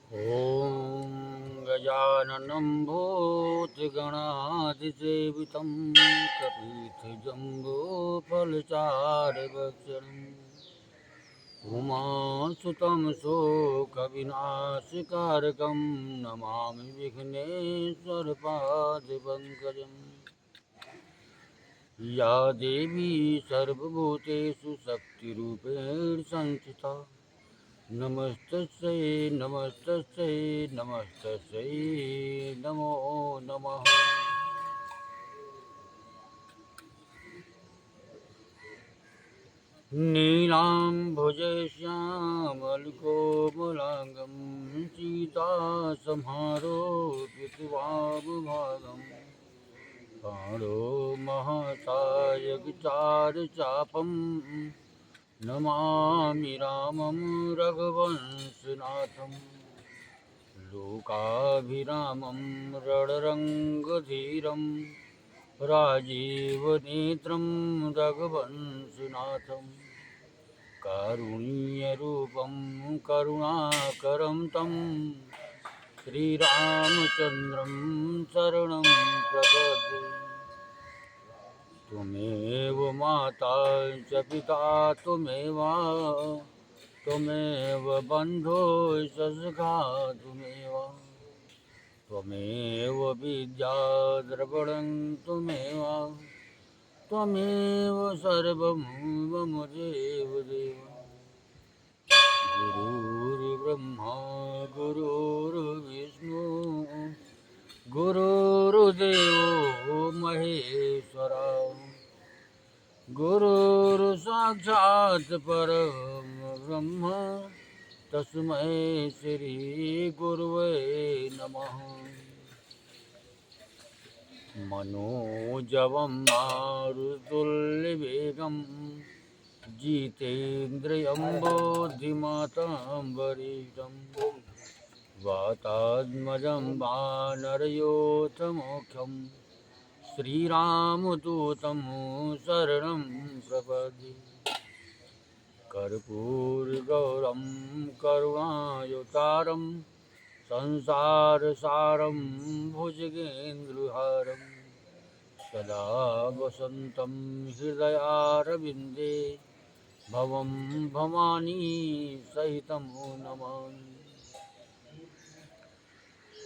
ॐ गजाननं भूतगणाधिसेवितं कपितजम्बूफलचारुभक्षणम् उमासुतं शोकविनाशकारकं नमामि विघ्नेश्वरपादपङ्कजम्। या देवी सर्वभूतेषु शक्तिरूपेण संस्थिता नमस्तस्यै नमस्तस्यै नमस्तस्यै नमो नमः। नीलाम्भुजे श्यामलकोमलाङ्गं सीतासमारोपितवामभागं पाणो महासायकचारुचापं नमामि रामं रघुवंशनाथं। लोकाभिरामं रणरङ्गधीरं राजीवनेत्रं रघुवंशनाथं। कारुण्यरूपं करुणाकरं तं श्रीरामचन्द्रं शरणं प्रपद्ये। त्वमेव माता च पिता त्वमेव बन्धो च सखा त्वमेव विद्या द्रविणं त्वमेव सर्वं मम देवदेव। गुरुर्ब्रह्मा गुरुर्विष्णु गुरुर्देवो महेश्वरा गुरुर्साक्षात् परब्रह्म तस्मै श्री गुरुवे नमः। मनोजवं मारुतुल्यवेगं जितेन्द्रियं बुद्धिमतां वरिष्ठं वातात्मजं वानरयोधमुख्यं श्रीरामदूतं शरणं प्रपद्ये। कर्पूरगौरं करुणावतारं संसारसारं भुजगेन्द्रहारं सदा वसन्तं हृदयारविन्दे भवं भवानी सहितं नमामि।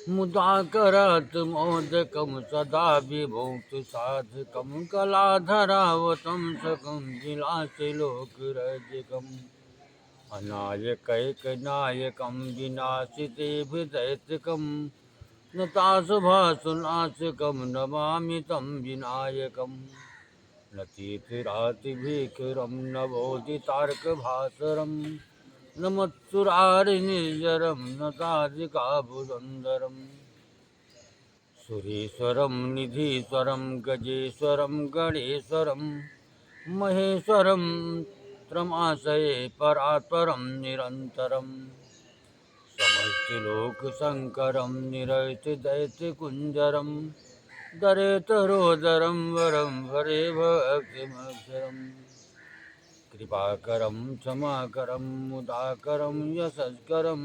मुदाकरात् मोदकं सदा विभूतिसाधकं कलाधरावतं सकं विलासलोकरजकम् अनायकैकनायकं विनाशिते विदैत्यकं नताशुभासुनाशकं नमामि तं विनायकम्। न तीर्थरातिभीकरं न बोधितार्कभास्वरं न मत्सुरारिनिर्जरं न ताधिकाबुधन्दरं। सुरेश्वरं निधीश्वरं गजेश्वरं गणेश्वरं महेश्वरं त्रमाश्रये परात्परं निरन्तरं। समस्तिलोकशङ्करं निरतिदैत्यकुञ्जरं दरेतरोदरं वरं वरे भक्तिमक्षरम्। कृपाकरं क्षमाकरं मुदाकरं यशस्करं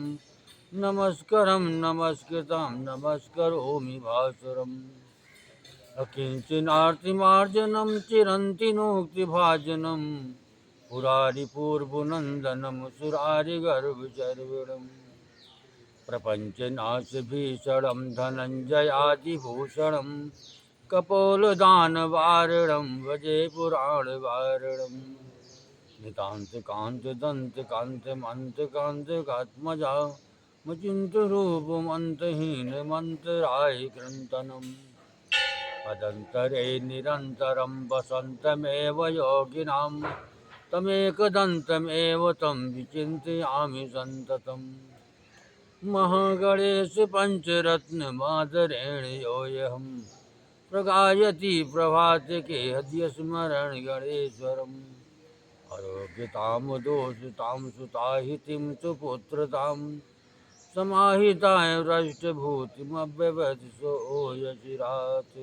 नमस्करं नमस्कृतं नमस्करोमि भास्वरम्। अकिञ्चनार्तिमार्जनं चिरन्तिनोक्तिभाजनं पुरारिपूर्वनन्दनं सुरारिगर्भचर्वणं। प्रपञ्चनाशभीषणं धनञ्जयादिभूषणं कपोलदानवारणं भजे पुराणवारणम्। नितान्तकान्तदन्तकान्तमन्तकान्तकात्मजा मचिन्तरूपमन्तहीनमन्तरायकृन्तनम्। अदन्तरे निरन्तरं वसन्तमेव योगिनां तमेकदन्तमेव तं विचिन्तयामि सन्ततम्। महागणेश पञ्चरत्नमादरेण योऽयं प्रगायति प्रभातके हृदय स्मरण गणेश्वरम्। आरोग्यतां दोषतां सुताहितिं सुपुत्रतां समाहिताय राष्ट्रभूतिमव्यवतिसो यचिरात्।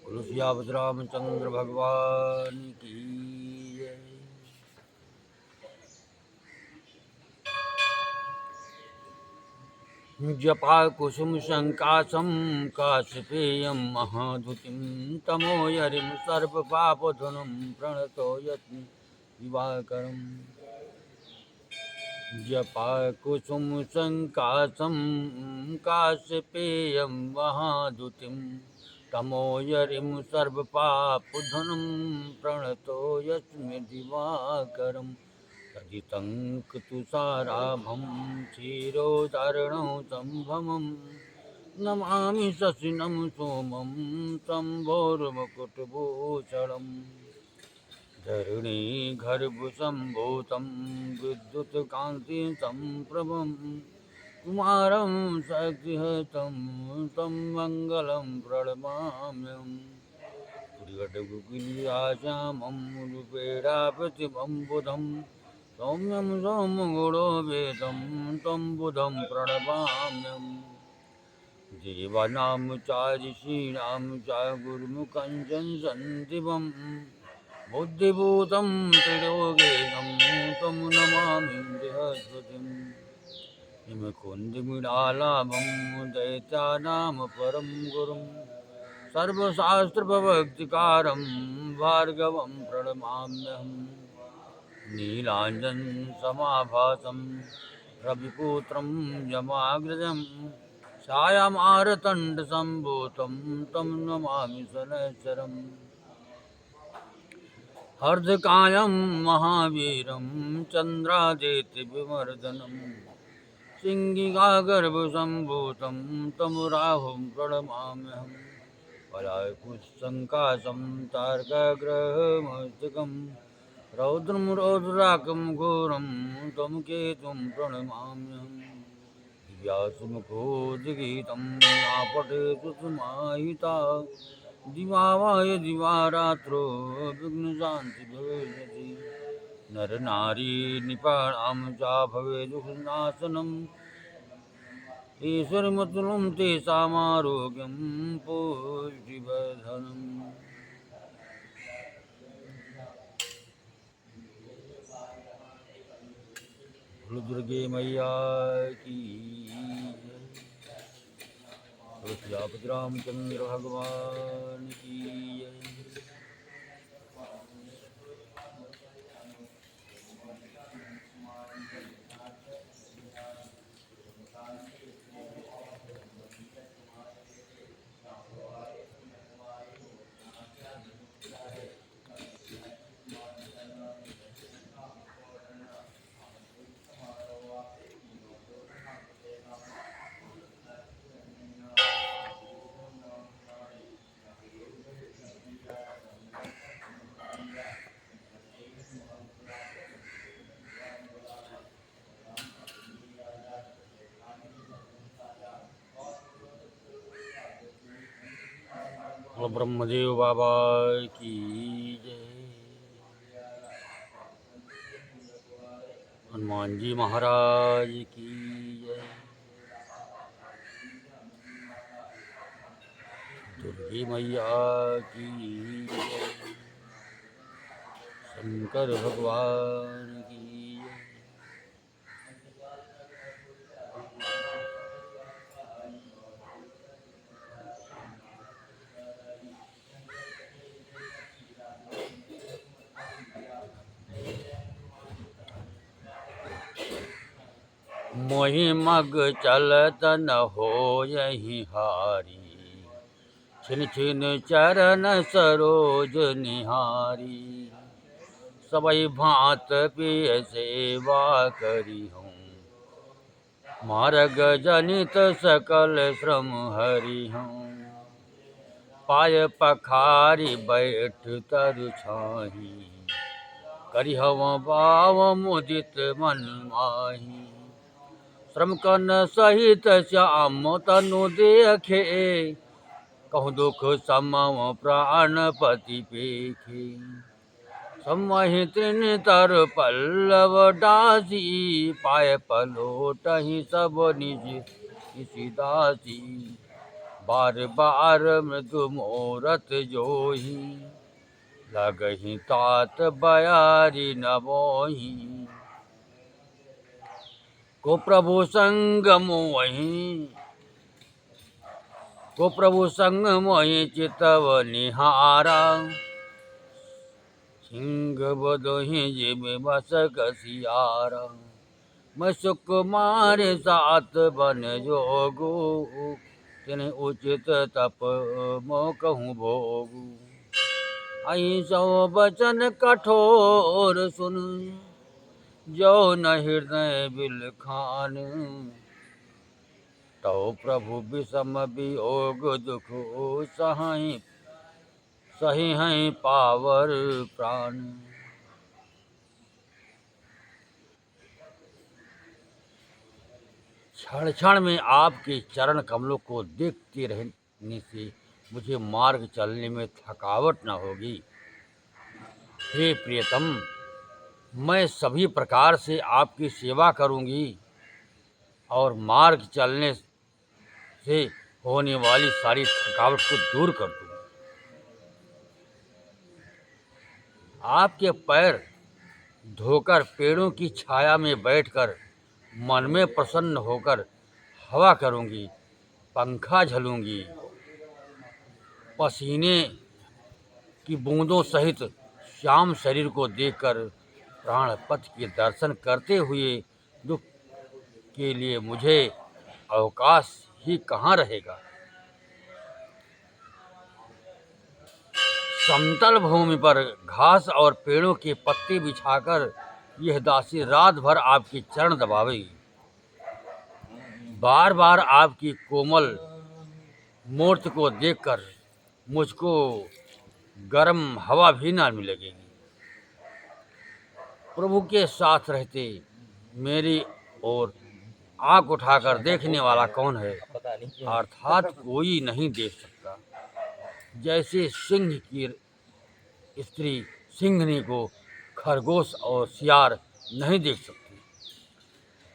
तुलसियावत रामचंद्र भगवान की जय। जपा कुसुम शंकासम काशपेयम महाधुतिम तमोयरिम सर्प पापधुनम प्रणतो यत्न दिवाकरम जपा कुसुम शंकासम काशपेयम महाधुतिम तमोयरिम सर्प पापधुनम प्रणतो यस्मि दिवाकरम तदितङ्कतुषाराभं क्षीरोदार्णं सम्भवं नमामि शशिनं सोमं शम्भोर्मुकुटभूषणम् धरणीगर्भसम्भूतं विद्युत्कान्तिसम्प्रभं कुमारं शक्तिहस्तं तं मङ्गलं प्रणमाम्यहम् श्यामं रूपेणाप्रतिमं बुधं सौम्यं सौमगुणो वेदं तं बुधं प्रणमाम्यहम् देवानां च ऋषीणां च गुरुमुखं संदिवं बुद्धिभूतं त्रिलोकेशं तं नमामि बृहस्पतिम् हिमकुन्दमिडालाभं दैत्यानां परं गुरुं सर्वशास्त्रप्रवक्तिकारं भार्गवं प्रणमाम्यहम् नीलाञ्जनसमाभासं रविपुत्रं यमाग्रजं छायामारतण्डसम्भूतं तं नमामि शनैश्चरम् हर्षकायं महावीरं चन्द्रादित्यविमर्दनं सिंहिकागर्भसम्भूतं तं राहुं प्रणमाम्यहम् पलायकुशङ्कासं तारकाग्रहमस्तकं रौद्रं रौद्राकं घोरं तं केतुं प्रणमाम्यहम् दिव्यासुमुखोद्गीतं या पठेतु समाहिता दिवावाय दिवारात्रो विघ्नशान्ति भवेदिति नरनारी निपाणां च भवेदुःनाशनम् ईश्वरमतुलं तेषामारोग्यं पुष्टिवर्धनम्। दुर्गे मैया की तुलसीपति रामचंद्र भगवान की ब्रह्मदेव बाबा की जय। हनुमान जी महाराज की जय। दुर्गे मैया की जय। शंकर भगवान की जय। मोहि मग चलत न हो यही हारी छिन छिन चरण सरोज निहारी सबई भांत पिय सेवा करी हूँ मार्ग जनित सकल श्रम हरि हूँ पाय पखारी बैठ तरु छाही करिहव भाव मुदित मन माही श्रम कन सहित श्याम तनु देखे कहूँ दुख समव प्राणपति पेखे समहि तृण तर पल्लव दासी पाय पलोटहि सब निज किसी दासी बार बार मृदु मोरत जोही लगहि तात बयारी न बोही को प्रभु संग मोहि, को प्रभु संग मोहि चितव निहारा, सिंह बदहि जिम बस कसियारा। मैं सुकुमार सात बन जोगु, तिन्ह उचित तप मो कहूँ भोगु। आई सो बचन कठोर सुन, जो न हृदय बिलखान। तो प्रभु विषम वियोग दुख सहाई, सही हैं पावर प्राण। क्षण क्षण में आपके चरण कमलों को देखते रहने से मुझे मार्ग चलने में थकावट न होगी। हे प्रियतम, मैं सभी प्रकार से आपकी सेवा करूंगी और मार्ग चलने से होने वाली सारी थकावट को दूर कर दूंगी। आपके पैर धोकर पेड़ों की छाया में बैठकर मन में प्रसन्न होकर हवा करूंगी, पंखा झलूंगी, पसीने की बूंदों सहित श्याम शरीर को देखकर प्राण पथ के दर्शन करते हुए दुख के लिए मुझे अवकाश ही कहाँ रहेगा। समतल भूमि पर घास और पेड़ों के पत्ते बिछाकर यह दासी रात भर आपके चरण दबावेगी। बार बार आपकी कोमल मूर्ति को देखकर मुझको गर्म हवा भी ना मिलेगी। प्रभु के साथ रहते मेरी ओर आंख उठाकर देखने वाला कौन है? अर्थात कोई नहीं देख सकता। जैसे सिंह की स्त्री सिंहनी को खरगोश और सियार नहीं देख सकती।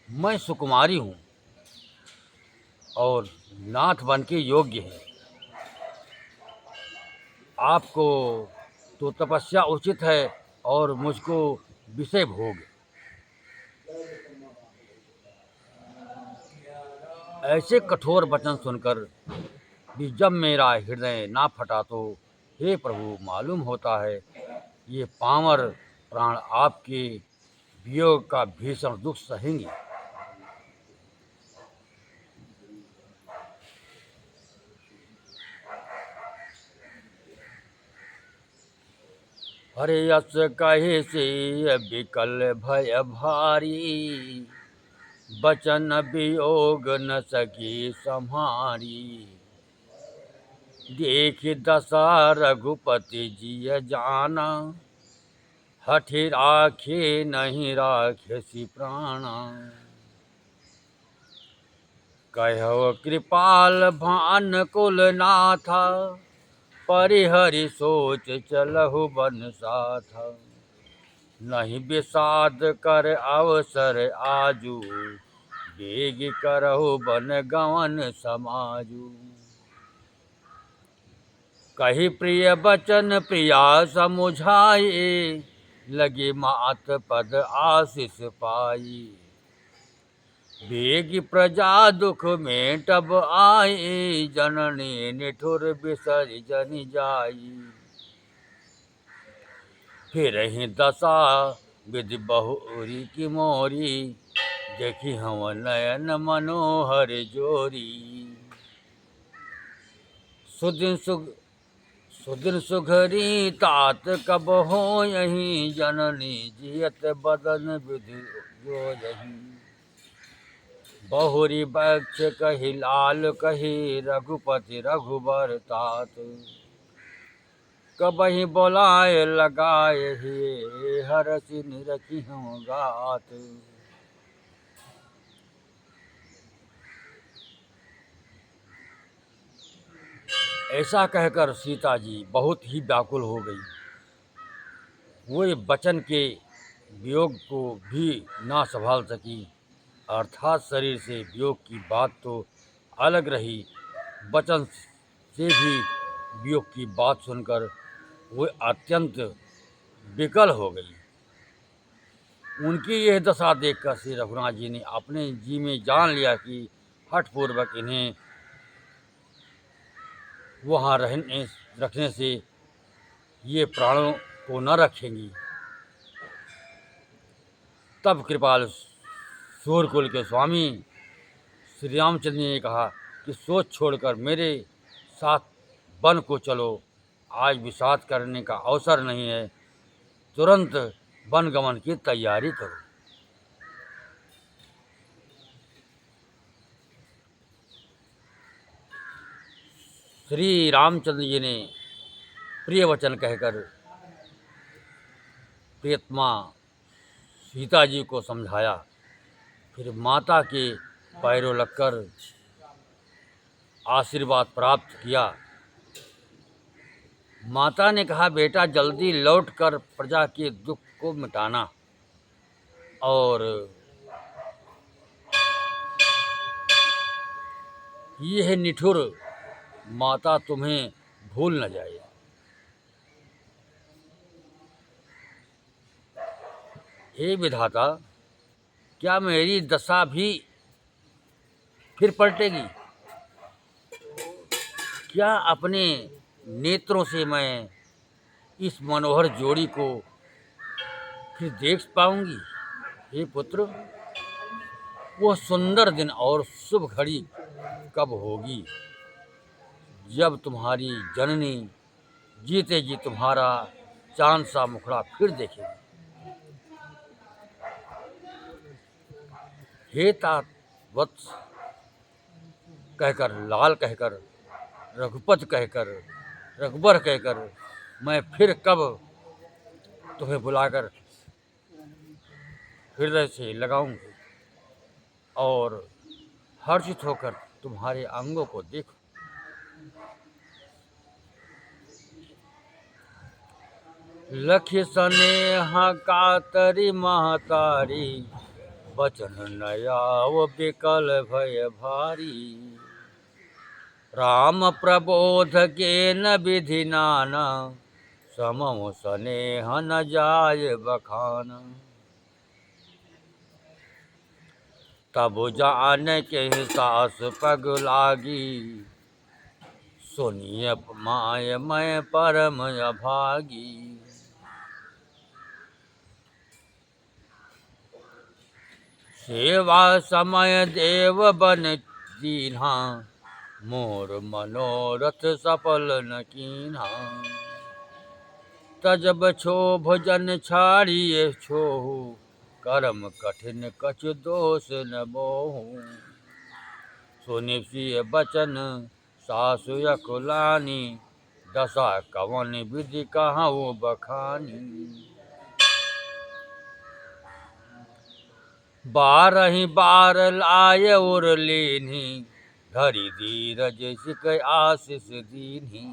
मैं सुकुमारी हूँ और नाथ बन के योग्य है। आपको तो तपस्या उचित है और मुझको विषय भोग। ऐसे कठोर वचन सुनकर भी जब मेरा हृदय ना फटा तो हे प्रभु, मालूम होता है ये पामर प्राण आपके वियोग का भीषण दुख सहेंगे। हरे यस कहे से विकल भय भारी, बचन वियोग न सकी सम्हारी। देख दशा रघुपति जी जाना, हठि राखे नहीं राखे प्राणा। कहो कृपाल भान कुल नाथा, परिहरि सोच चलहु बन साथा। नहीं विषाद कर अवसर आजू, बेग करहु बन गवन समाजू। कही प्रिय बचन प्रिया समुझाए, लगे मात पद आशीष पाई। बेग प्रजा दुख में तब आए, जननी निठुर बिसर जन जाई। फिर ही दशा विधि बहुरी की मोरी, देखी हम नयन मनोहर जोरी। सुदिन सुघरी तात कब हो यही, जननी जियत बदन विधि जो यही। बहुरी बक्ष कही लाल कही, रघुपति रघुबर तात। कबहि बोलाए लगाए हे, हरसि निरखी हम गात। ऐसा कहकर सीता जी बहुत ही व्याकुल हो गई। वो बचन के वियोग को भी ना संभाल सकी। अर्थात शरीर से वियोग की बात तो अलग रही, वचन से भी वियोग की बात सुनकर वो अत्यंत विकल हो गई। उनकी यह दशा देखकर श्री रघुनाथ जी ने अपने जी में जान लिया कि हठपूर्वक इन्हें वहाँ रखने से ये प्राणों को न रखेंगी। तब कृपाल सूर्यकुल के स्वामी श्री रामचंद्र जी ने कहा कि सोच छोड़कर मेरे साथ वन को चलो, आज विषाद करने का अवसर नहीं है, तुरंत वन गमन की तैयारी करो। श्री रामचंद्र जी ने प्रिय वचन कहकर प्रियतमा सीता जी को समझाया। फिर माता के पैरों लगकर आशीर्वाद प्राप्त किया। माता ने कहा, बेटा जल्दी लौटकर प्रजा के दुख को मिटाना और यह निठुर माता तुम्हें भूल न जाए। हे विधाता, क्या मेरी दशा भी फिर पलटेगी? क्या अपने नेत्रों से मैं इस मनोहर जोड़ी को फिर देख पाऊंगी? हे पुत्र, वो सुंदर दिन और शुभ घड़ी कब होगी जब तुम्हारी जननी जीते जी तुम्हारा चांद सा मुखड़ा फिर देखेगी? हे तात वत्स कहकर, लाल कहकर, रघुपत कहकर, रघुबर कहकर मैं फिर कब तुम्हें बुलाकर हृदय से लगाऊंगी और हर्षित होकर तुम्हारे अंगों को देखूं। लखि स्नेह कातरी महतारी, बचन नयाव विकल भय भारी। राम प्रबोध के न विधि नाना, समम स्नेह न जाय बखान। तब जान के सास पग लागी, सुनिय माय मैं परम अभागी। सेवा समय देव बन दीन्हा, मोर मनोरथ सफल न कीन्हा। तजब क्षोभ जन छाड़िए छोहु, कर्म कठिन कछु दोष न मोहु। सुनि सिय बचन सासु अकुलानी, दशा कवन विधि कहूँ बखानी। बारहि बार लाय उर लेन्ही, धरि धीरज सिक आशीष दीन्ही।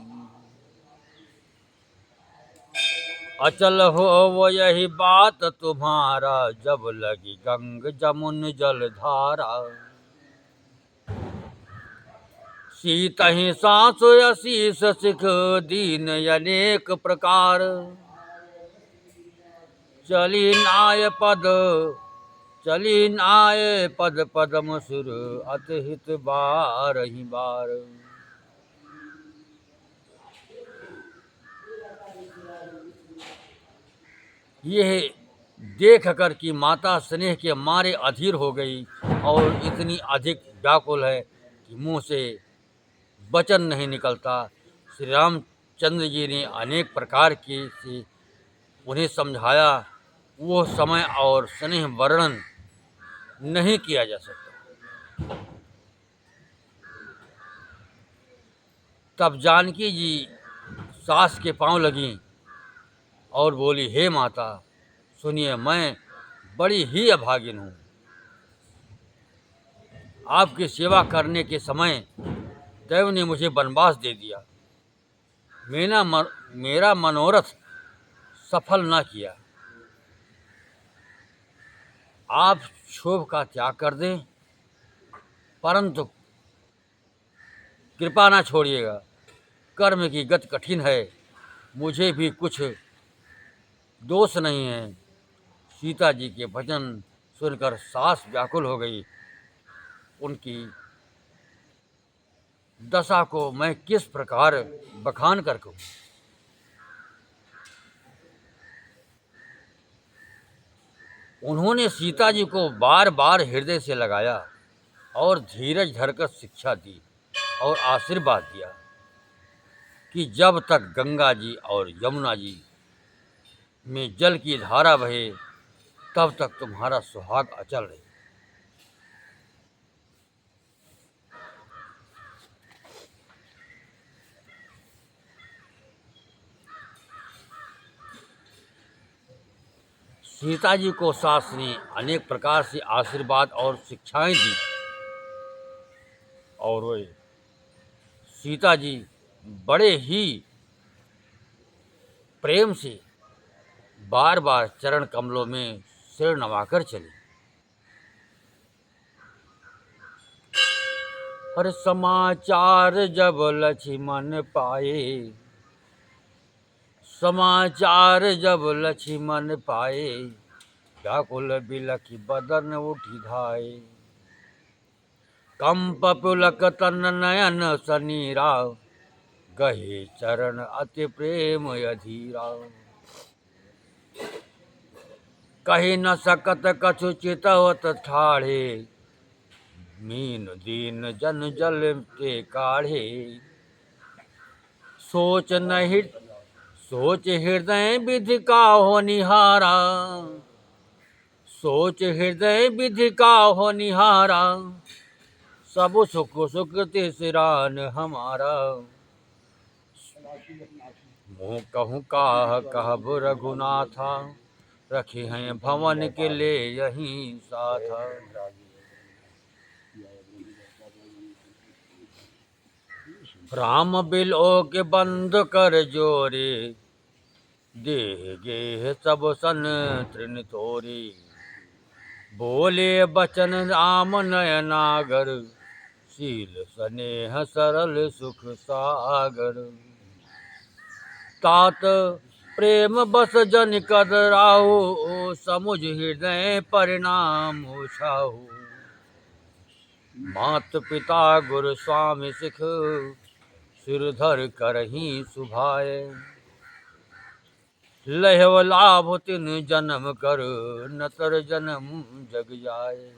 अचल हो वो यही बात तुम्हारा, जब लगी गंग जमुन जल धारा। सीतहि सासु असीस सिख दीन अनेक प्रकार। चली नाय पद पदम सुर, अतहित बारहि बार। यह देख कर कि माता स्नेह के मारे अधीर हो गई और इतनी अधिक व्याकुल है कि मुंह से वचन नहीं निकलता। श्री रामचंद्र जी ने अनेक प्रकार के से उन्हें समझाया, वो समय और स्नेह वर्णन नहीं किया जा सकता। तब जानकी जी सास के पांव लगीं और बोली, हे माता सुनिए, मैं बड़ी ही अभागिन हूँ। आपकी सेवा करने के समय देव ने मुझे वनवास दे दिया, मेरा मनोरथ सफल न किया। आप क्षोभ का त्याग कर दें, परंतु कृपा ना छोड़िएगा। कर्म की गति कठिन है, मुझे भी कुछ दोष नहीं है। सीता जी के वचन सुनकर सास व्याकुल हो गई। उनकी दशा को मैं किस प्रकार बखान कर कहूँ। उन्होंने सीता जी को बार बार हृदय से लगाया और धीरज धरकर शिक्षा दी और आशीर्वाद दिया कि जब तक गंगा जी और यमुना जी में जल की धारा बहे तब तक तुम्हारा सुहाग अचल रहे। सीता जी को सास ने अनेक प्रकार से आशीर्वाद और शिक्षाएं दी और वे सीता जी बड़े ही प्रेम से बार बार चरण कमलों में सिर नवाकर चली। हर समाचार जब लक्ष्मण पाए, समाचार जब लक्ष्मण पाए, व्याकुल बिलखि बदन उठि धाये। कंप पुलक तन नयन सनीरा, गहे चरण अति प्रेम अधीरा। कही न सकत कछु चितवत ठाढ़े, मीन दीन जन जल ते काढ़े। सोच नहीं सोच हृदय विधि का हो निहारा, सोच हृदय विधि का हो निहारा। सब सुख सुख तिसरान हमारा, मुँह कहूँ काह कहब रघुनाथा। रखे हैं भवन के ले यहीं साथ। राम बिलो के बंद कर जोरे, देह गेह सब सन तृण तोरे। बोले बचन राम नयनागर, शील स्नेह सरल सुख सागर। तात प्रेम बस जन कद राहु, समुझ हृदय परिणाम छाहु। मात पिता गुरु स्वामी सिख, सिर धर करही सुभाए। लहव लाभ तिन जन्म कर, नतर जन्म जग जाए।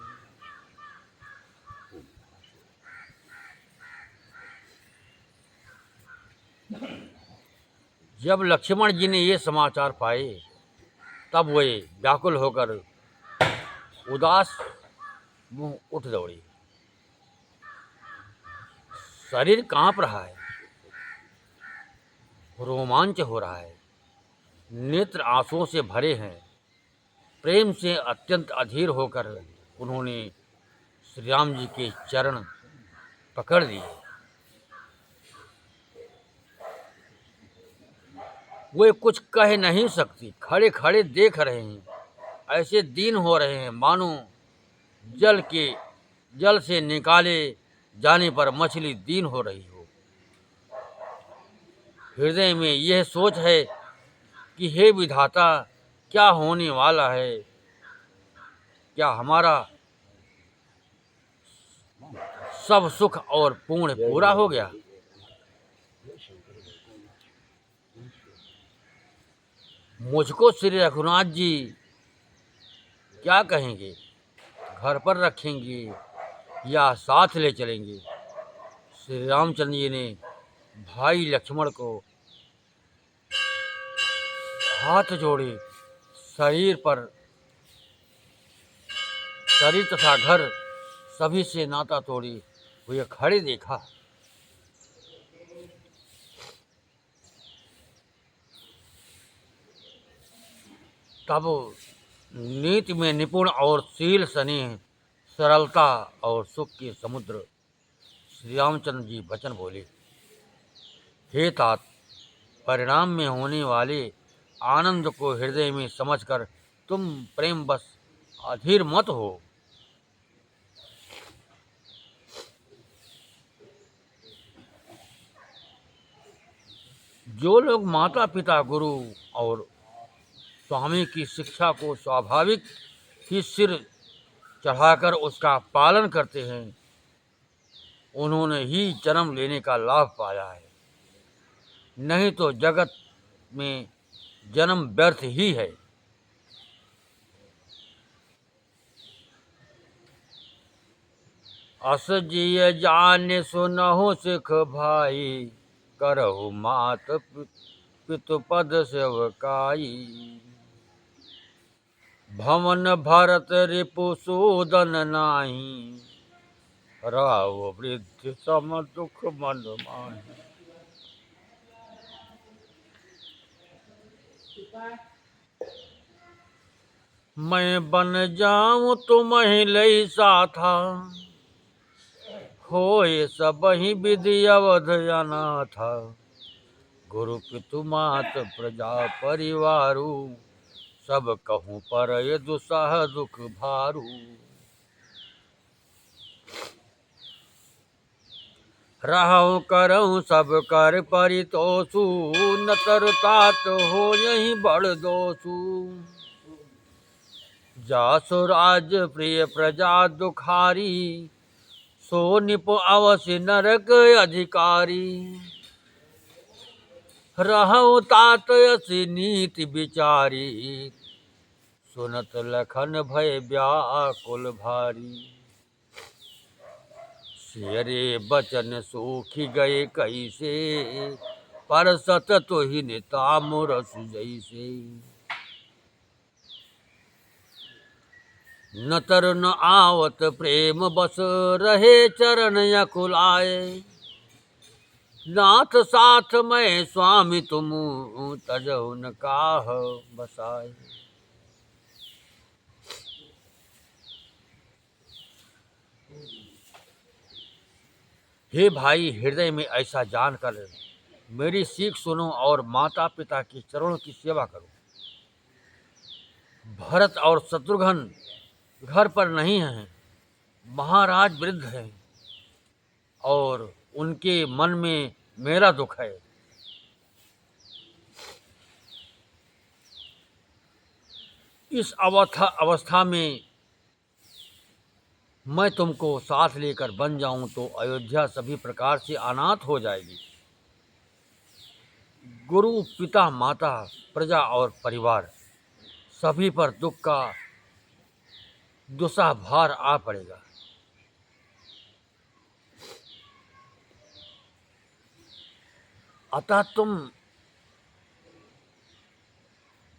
जब लक्ष्मण जी ने ये समाचार पाए तब वे व्याकुल होकर उदास मुंह उठ दौड़े। शरीर कांप रहा है, रोमांच हो रहा है, नेत्र आंसुओं से भरे हैं। प्रेम से अत्यंत अधीर होकर उन्होंने श्री राम जी के चरण पकड़ लिए। वे कुछ कह नहीं सकती, खड़े खड़े देख रहे हैं। ऐसे दीन हो रहे हैं मानो जल से निकाले जाने पर मछली दीन हो रही हो। हृदय में यह सोच है कि हे विधाता, क्या होने वाला है? क्या हमारा सब सुख और पूर्ण पूरा हो गया? मुझको श्री रघुनाथ जी क्या कहेंगे? घर पर रखेंगे या साथ ले चलेंगे? श्री रामचंद्र जी ने भाई लक्ष्मण को हाथ जोड़े, शरीर तथा घर सभी से नाता तोड़ी हुए खड़े देखा। तब नीति में निपुण और शील स्नेह सरलता और सुख के समुद्र श्री रामचंद्र जी वचन बोले। हे तात, परिणाम में होने वाले आनंद को हृदय में समझकर तुम प्रेम बस अधीर मत हो। जो लोग माता पिता गुरु और स्वामी की शिक्षा को स्वाभाविक ही सिर चढ़ाकर उसका पालन करते हैं, उन्होंने ही जन्म लेने का लाभ पाया है। नहीं तो जगत में जन्म व्यर्थ ही है। अस जिय जाने सुनहु सिख भाई, करहु मात पितु पद सेवकाई। भवन भरत रिपु सूदन नाही, राव वृद्ध सम दुख मन माही। मैं बन जाऊं तुम्हें लई साथा, होए सब ही विधि अवध अनाथा। गुरु पितु मात प्रजा परिवारु, सब कहूँ पर ये दुसह दुख भारू। रहु करऊँ सब कर परितोषु, न तरतात हो यही बड़ दोषु। जासु राज प्रिय प्रजा दुखारी, सो निप अवश्य नरक अधिकारी। रहु तात यसी नीति विचारी, सुनत लखन भय व्याकुल भारी। शेरे बचन सूखी गए कैसे, पर सत तो ही नितामुरस जैसे। न तर न आवत प्रेम बस, रहे चरण अकुलाए। नाथ साथ मैं स्वामी तुम, तजहु न काह बसाए। हे भाई, हृदय में ऐसा जानकर मेरी सीख सुनो और माता पिता के चरणों की सेवा करो। भरत और शत्रुघ्न घर पर नहीं हैं, महाराज वृद्ध हैं और उनके मन में मेरा दुख है। इस अवस्था में मैं तुमको साथ लेकर बन जाऊं तो अयोध्या सभी प्रकार से अनाथ हो जाएगी। गुरु पिता माता प्रजा और परिवार सभी पर दुख का दुस्सह भार आ पड़ेगा। अतः तुम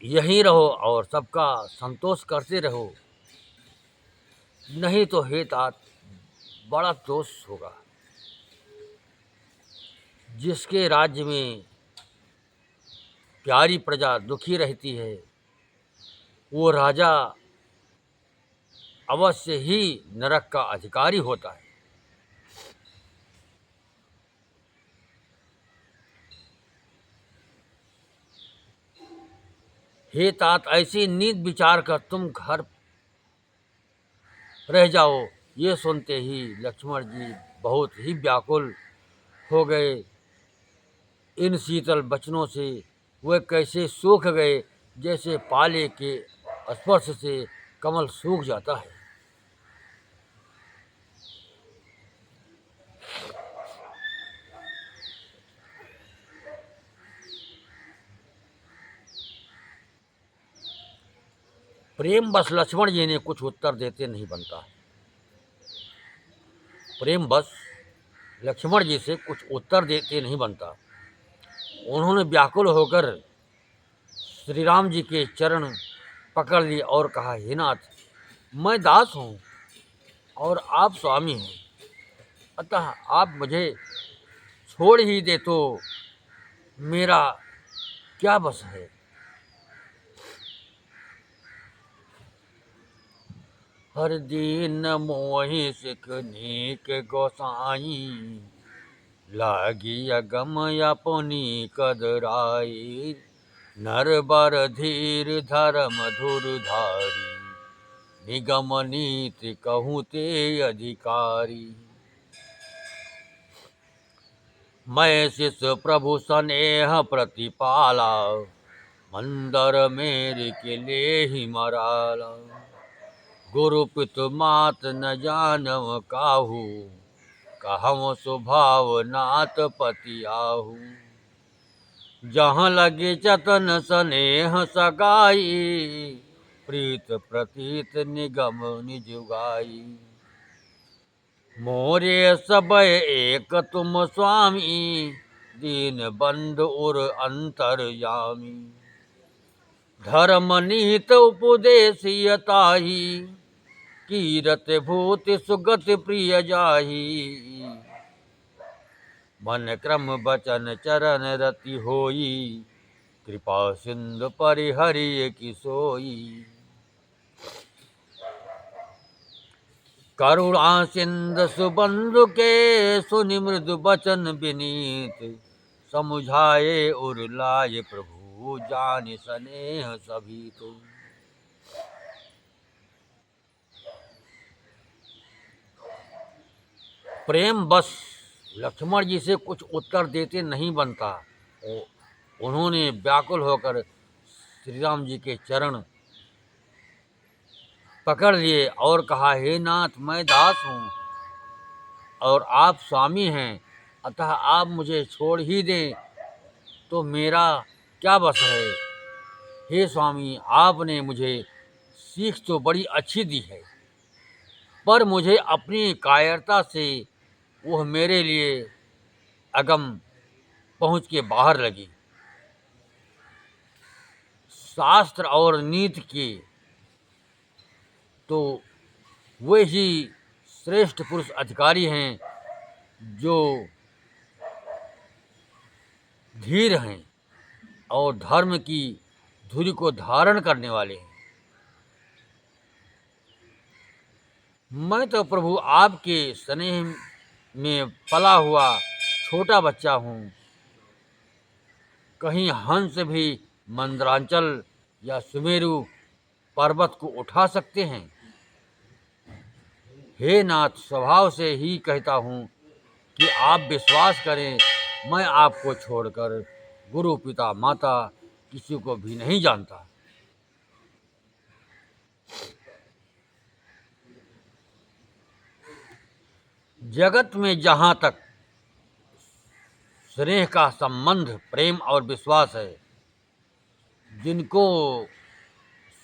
यहीं रहो और सबका संतोष करते रहो, नहीं तो हे तात बड़ा दोष होगा। जिसके राज्य में प्यारी प्रजा दुखी रहती है, वो राजा अवश्य ही नरक का अधिकारी होता है। हे तात, ऐसी नीत विचार कर तुम घर रह जाओ। ये सुनते ही लक्ष्मण जी बहुत ही व्याकुल हो गए। इन शीतल वचनों से वे कैसे सूख गए, जैसे पाले के स्पर्श से कमल सूख जाता है। प्रेम बस लक्ष्मण जी ने कुछ उत्तर देते नहीं बनता। प्रेम बस लक्ष्मण जी से कुछ उत्तर देते नहीं बनता। उन्होंने व्याकुल होकर श्री राम जी के चरण पकड़ लिए और कहा, हे नाथ, मैं दास हूँ और आप स्वामी हैं, अतः आप मुझे छोड़ ही दे तो मेरा क्या बस है। हर दीन मोहि सिख नीक गोसाई, लागी अगम अपनी कदराई। नर बर धीर धर्म धुर धारी, निगम नीति कहूँ ते अधिकारी। मैं शिष्य प्रभु स्नेह प्रतिपाला, मंदर मेरे के ले ही मराला। गुरु पितु मात न जानव काहू, कहम स्वभाव नाथ पति आहू। जहाँ लगे चतन स्नेह सगाई, प्रीत प्रतीत निगम निजुगाई। मोरे सब एक तुम स्वामी, दीन बंधु उर अंतरयामी। धर्म निहित उपदेशिय ताही, कीरत भूति सुगत प्रिय जाही। मन क्रम बचन चरण रति होई, कृपा सिंधु परिहरि की सोई। करुणा सिंधु सुबंधु के, सुनि मृदु बचन विनीत। समुझाए उर लाए प्रभु, जानि स्नेह सभी तो। प्रेम बस लक्ष्मण जी से कुछ उत्तर देते नहीं बनता। उन्होंने व्याकुल होकर श्री राम जी के चरण पकड़ लिए और कहा, हे नाथ, मैं दास हूँ और आप स्वामी हैं, अतः आप मुझे छोड़ ही दें तो मेरा क्या बस है। हे स्वामी, आपने मुझे सीख तो बड़ी अच्छी दी है, पर मुझे अपनी कायरता से वह मेरे लिए अगम पहुँच के बाहर लगी। शास्त्र और नीति के तो वे ही श्रेष्ठ पुरुष अधिकारी हैं जो धीर हैं और धर्म की धुरी को धारण करने वाले हैं। मैं तो प्रभु आपके स्नेह में पला हुआ छोटा बच्चा हूँ। कहीं हंस भी मंदरांचल या सुमेरु पर्वत को उठा सकते हैं। हे नाथ, स्वभाव से ही कहता हूँ कि आप विश्वास करें, मैं आपको छोड़कर गुरु पिता माता किसी को भी नहीं जानता। जगत में जहाँ तक स्नेह का संबंध प्रेम और विश्वास है, जिनको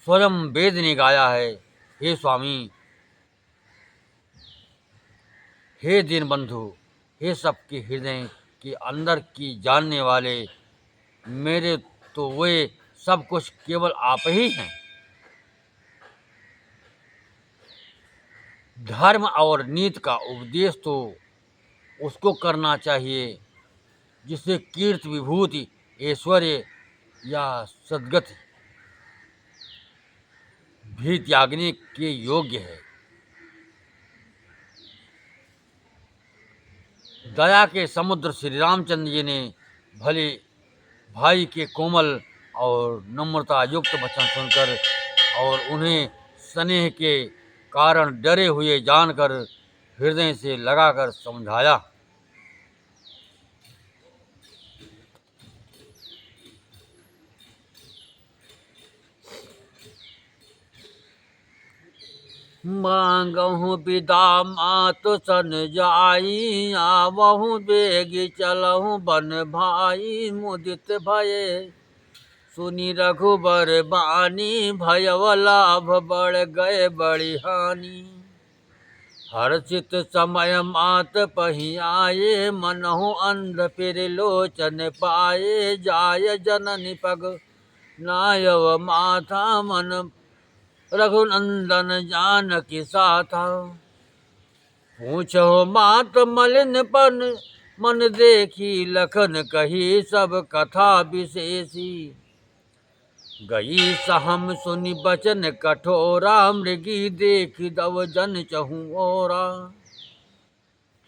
स्वयं वेद ने गाया है, हे स्वामी, हे दीनबंधु, हे सबके हृदय के अंदर की जानने वाले, मेरे तो वे सब कुछ केवल आप ही हैं। धर्म और नीति का उपदेश तो उसको करना चाहिए जिससे कीर्ति विभूति ऐश्वर्य या सद्गति भी त्यागने के योग्य है। दया के समुद्र श्री रामचंद्र जी ने भले भाई के कोमल और नम्रता युक्त वचन सुनकर और उन्हें स्नेह के कारण डरे हुए जानकर हृदय से लगाकर समझाया। मांगहु विदा मात सन जाई, आवहु बेग चलहु बन भाई। मुदित भये सुनि रघुबर बानी, भयव लाभ बढ़ गए बड़ी हानि। हर्षित समय मात पहियाए, मनहु अंध फिर लोचन पाए। जाय जननी पग नायव माथा, मन रघुनंदन जानकी साथा। पूछो मात मलिन पन मन देखी, लखन कही सब कथा विशेषी। गई सहम सुनि बचन कठोरा, मृगी देख दव जन चहु ओरा।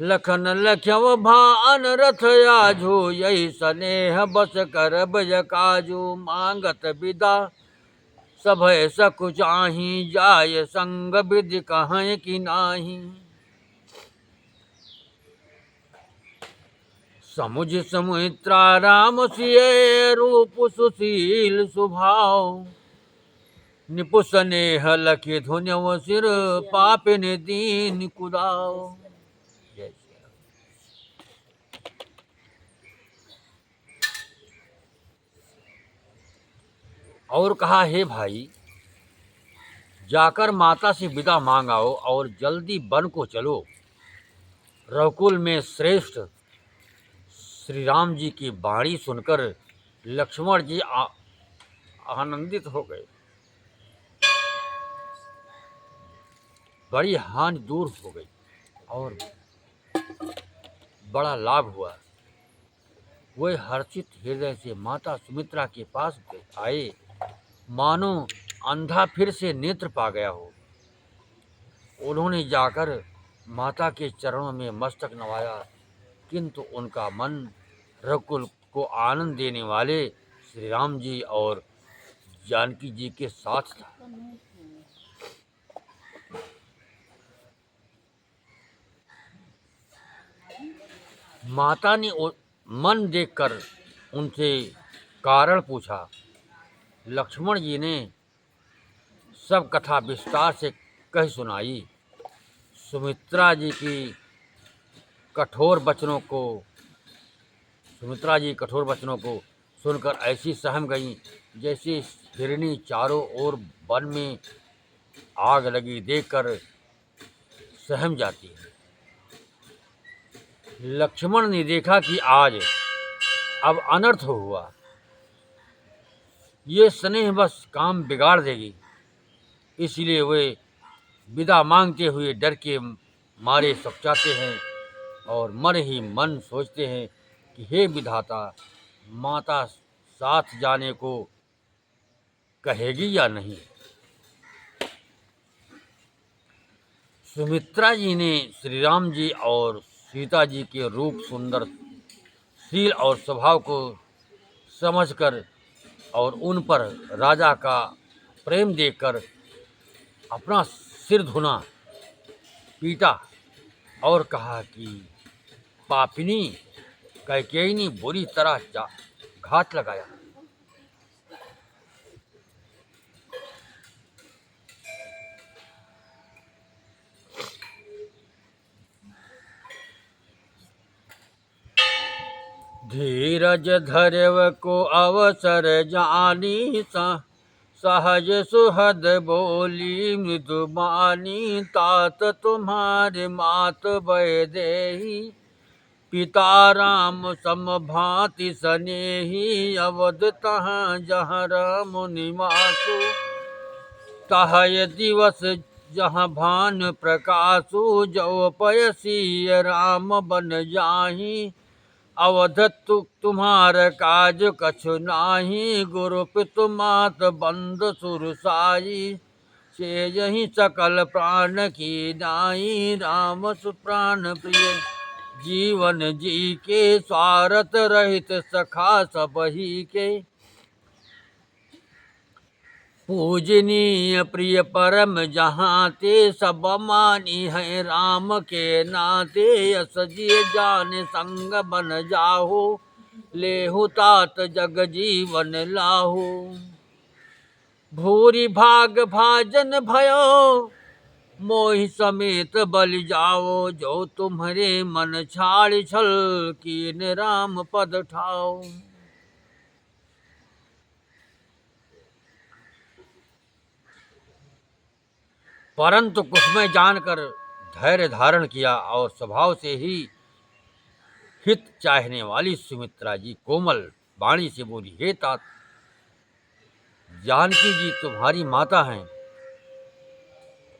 लखन लख्यव भान रथ आजो, यही स्नेह बस कर बज काजू। मांगत विदा सभय सकुचाही, जाय संग विधि कहें कि नाही। समुझ सुमित्रा राम सिए रूप सुशील स्वभाव, निपु स्नेह लखि धुन्यव सिर पापिन दीन कुदाव। जय श्री राम। और कहा, हे भाई, जाकर माता से विदा मांग आओ और जल्दी वन को चलो। रघुकुल में श्रेष्ठ श्री राम जी की वाणी सुनकर लक्ष्मण जी आनंदित हो गए। बड़ी हानि दूर हो गई और बड़ा लाभ हुआ। वे हर्षित हृदय से माता सुमित्रा के पास आए, मानो अंधा फिर से नेत्र पा गया हो। उन्होंने जाकर माता के चरणों में मस्तक नवाया, किंतु उनका मन रघुकुल को आनंद देने वाले श्री राम जी और जानकी जी के साथ था। माता ने मन देखकर उनसे कारण पूछा। लक्ष्मण जी ने सब कथा विस्तार से कह सुनाई। सुमित्रा जी कठोर वचनों को सुनकर ऐसी सहम गईं जैसे हिरनी चारों ओर वन में आग लगी देखकर सहम जाती है। लक्ष्मण ने देखा कि आज अब अनर्थ हुआ, ये स्नेह बस काम बिगाड़ देगी, इसलिए वे विदा मांगते हुए डर के मारे सपचाते हैं और मन ही मन सोचते हैं कि हे विधाता, माता साथ जाने को कहेगी या नहीं। सुमित्रा जी ने श्री राम जी और सीता जी के रूप, सुंदर, शील और स्वभाव को समझकर और उन पर राजा का प्रेम देखकर अपना सिर धुना, पीटा और कहा कि पापिनी कैकेयी ने बुरी तरह घात लगाया। धीरज धरव को अवसर जानी, सहज सुहद बोली मृदु बानी, तात तुम्हारे मात वैदेही, पिता राम समभाति सनेही, अवध तहाँ जहाँ मुनि मासु, तह दिवस जहाँ भान प्रकाशु, जो पयसी राम बन जाही, अवध तुम्हार काज कछु नाही, गुरु पितु मात बंद सुरसाई, से यही सकल प्राण की नाई, राम सुप्राण प्रिय जीवन जी के, स्वार्थ रहित सखा सबही के, पूजनीय प्रिय परम जहाँ ते, सब मानी है राम के नाते, यस जिय जान संग बन जाहो, लेहु तात जग जीवन लाहो, भूरि भाग भाजन भयो, मोहि समेत बलि जाओ, जो तुम्हारे मन छाड़ छल, कीन राम पद ठाओ। परंतु कुछ में जानकर धैर्य धारण किया और स्वभाव से ही हित चाहने वाली सुमित्रा जी कोमल वाणी से बोली, हे तात, जानकी जी तुम्हारी माता हैं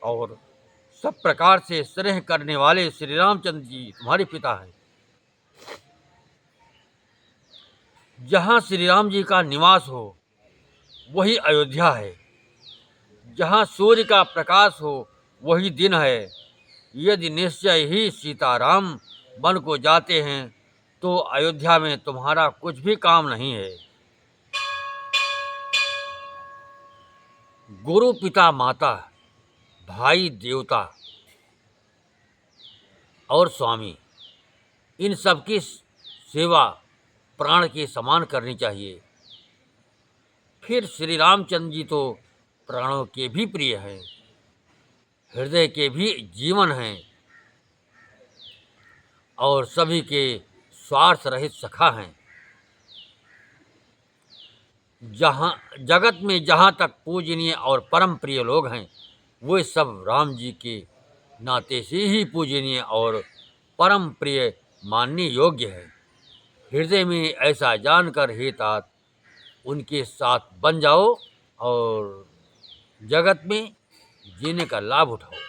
और सब प्रकार से स्नेह करने वाले श्री रामचंद्र जी तुम्हारे पिता हैं। जहाँ श्री राम जी का निवास हो वही अयोध्या है, जहाँ सूर्य का प्रकाश हो वही दिन है। यदि निश्चय ही सीताराम वन को जाते हैं तो अयोध्या में तुम्हारा कुछ भी काम नहीं है। गुरु, पिता, माता, भाई, देवता और स्वामी, इन सब की सेवा प्राण के समान करनी चाहिए। फिर श्री रामचंद्र जी तो प्राणों के भी प्रिय हैं, हृदय के भी जीवन हैं और सभी के स्वार्थ रहित सखा हैं। जहाँ जगत में जहाँ तक पूजनीय और परम प्रिय लोग हैं, वे सब राम जी के नाते से ही पूजनीय और परम प्रिय मानने योग्य है। हृदय में ऐसा जानकर हे तात उनके साथ बन जाओ और जगत में जीने का लाभ उठाओ।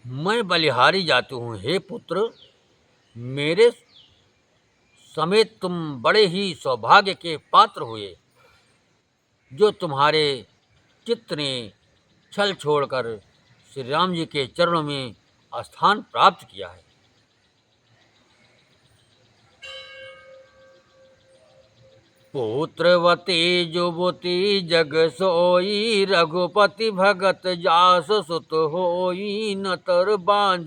मैं बलिहारी जाती हूँ, हे पुत्र, मेरे समेत तुम बड़े ही सौभाग्य के पात्र हुए, जो तुम्हारे चित्त ने छल छोड़कर श्री राम जी के चरणों में स्थान प्राप्त किया है। पुत्रवती जुबती जग सोई, रघुपति भगत जास सुत होई, न तर बांझ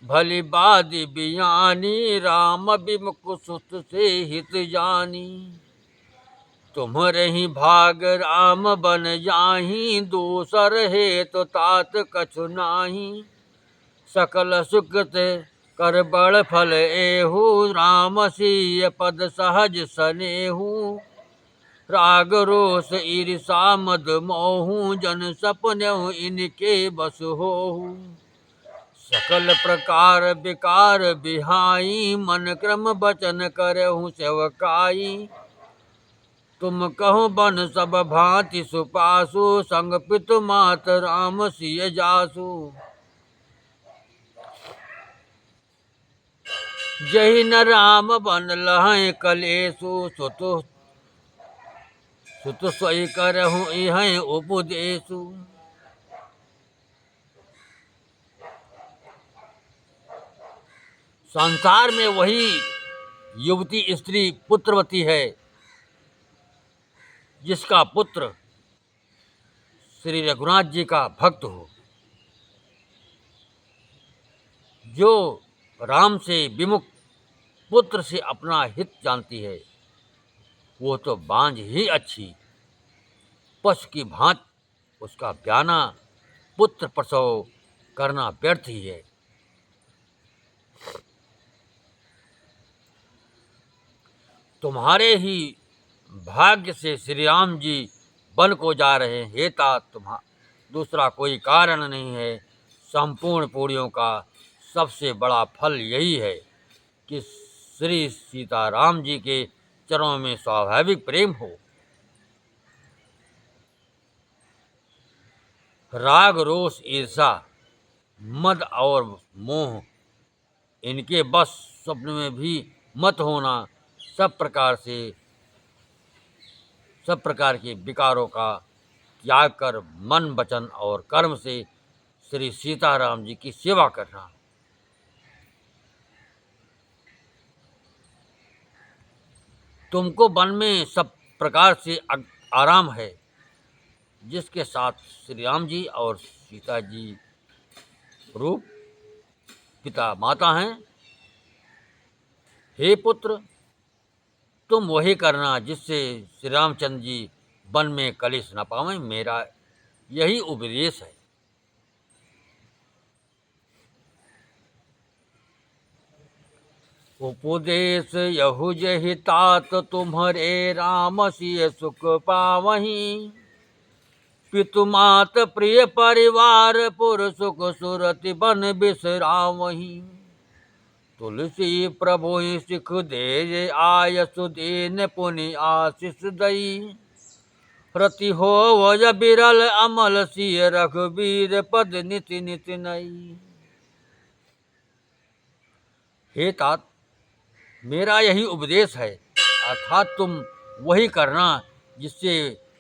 भली बादी बियानी, राम विमुख सुत से हित जानी। तुम्हरे ही भाग राम बन जाही, दूसर हे तो तात कछु नाही। सकल सुकृत कर बड़ फल एहू, राम सीय पद सहज सनेहू। राग रोष ईर्षा मद मोहू, जन सपनेहु इनके बस होहू। सकल प्रकार विकार बिहाई, मन क्रम बचन करहु सेवकाई। तुम कहो बन सब भांति सुपासु, संग पितु मात राम सिय जासु। जहि न राम बन लहै कलेसु, सुत सोई करहु इहै उपदेसु। संसार में वही युवती स्त्री पुत्रवती है जिसका पुत्र श्री रघुनाथ जी का भक्त हो, जो राम से विमुख पुत्र से अपना हित जानती है। वो तो बांझ ही अच्छी, पशु की भांत उसका ब्याना पुत्र प्रसव करना व्यर्थ ही है। तुम्हारे ही भाग्य से श्री राम जी वन को जा रहे हैं, हे तात, दूसरा कोई कारण नहीं है। संपूर्ण पुण्यों का सबसे बड़ा फल यही है कि श्री सीताराम जी के चरणों में स्वाभाविक प्रेम हो। राग रोष ईर्षा मद और मोह इनके बस स्वप्न में भी मत होना। सब प्रकार के विकारों का त्याग कर मन वचन और कर्म से श्री सीताराम जी की सेवा करना। तुमको वन में सब प्रकार से आराम है, जिसके साथ श्री राम जी और सीता जी रूप पिता माता हैं। हे पुत्र, तुम वही करना जिससे श्री रामचंद्र जी वन में कलेश न पावें। मेरा यही उपदेश है। उपदेश यहु जहि तात, तुम्हरे राम सिय सुख पावहीं। पितु मात प्रिय परिवार, पुर सुख सुरति बन बिसरावहीं। तुलसी प्रभु सिख दे आय, सुदीन पुनि आशीष दई। रति हो वय बिरल अमल, सिय रघुबीर पद निति निति नई। हे तात, मेरा यही उपदेश है, अर्थात तुम वही करना जिससे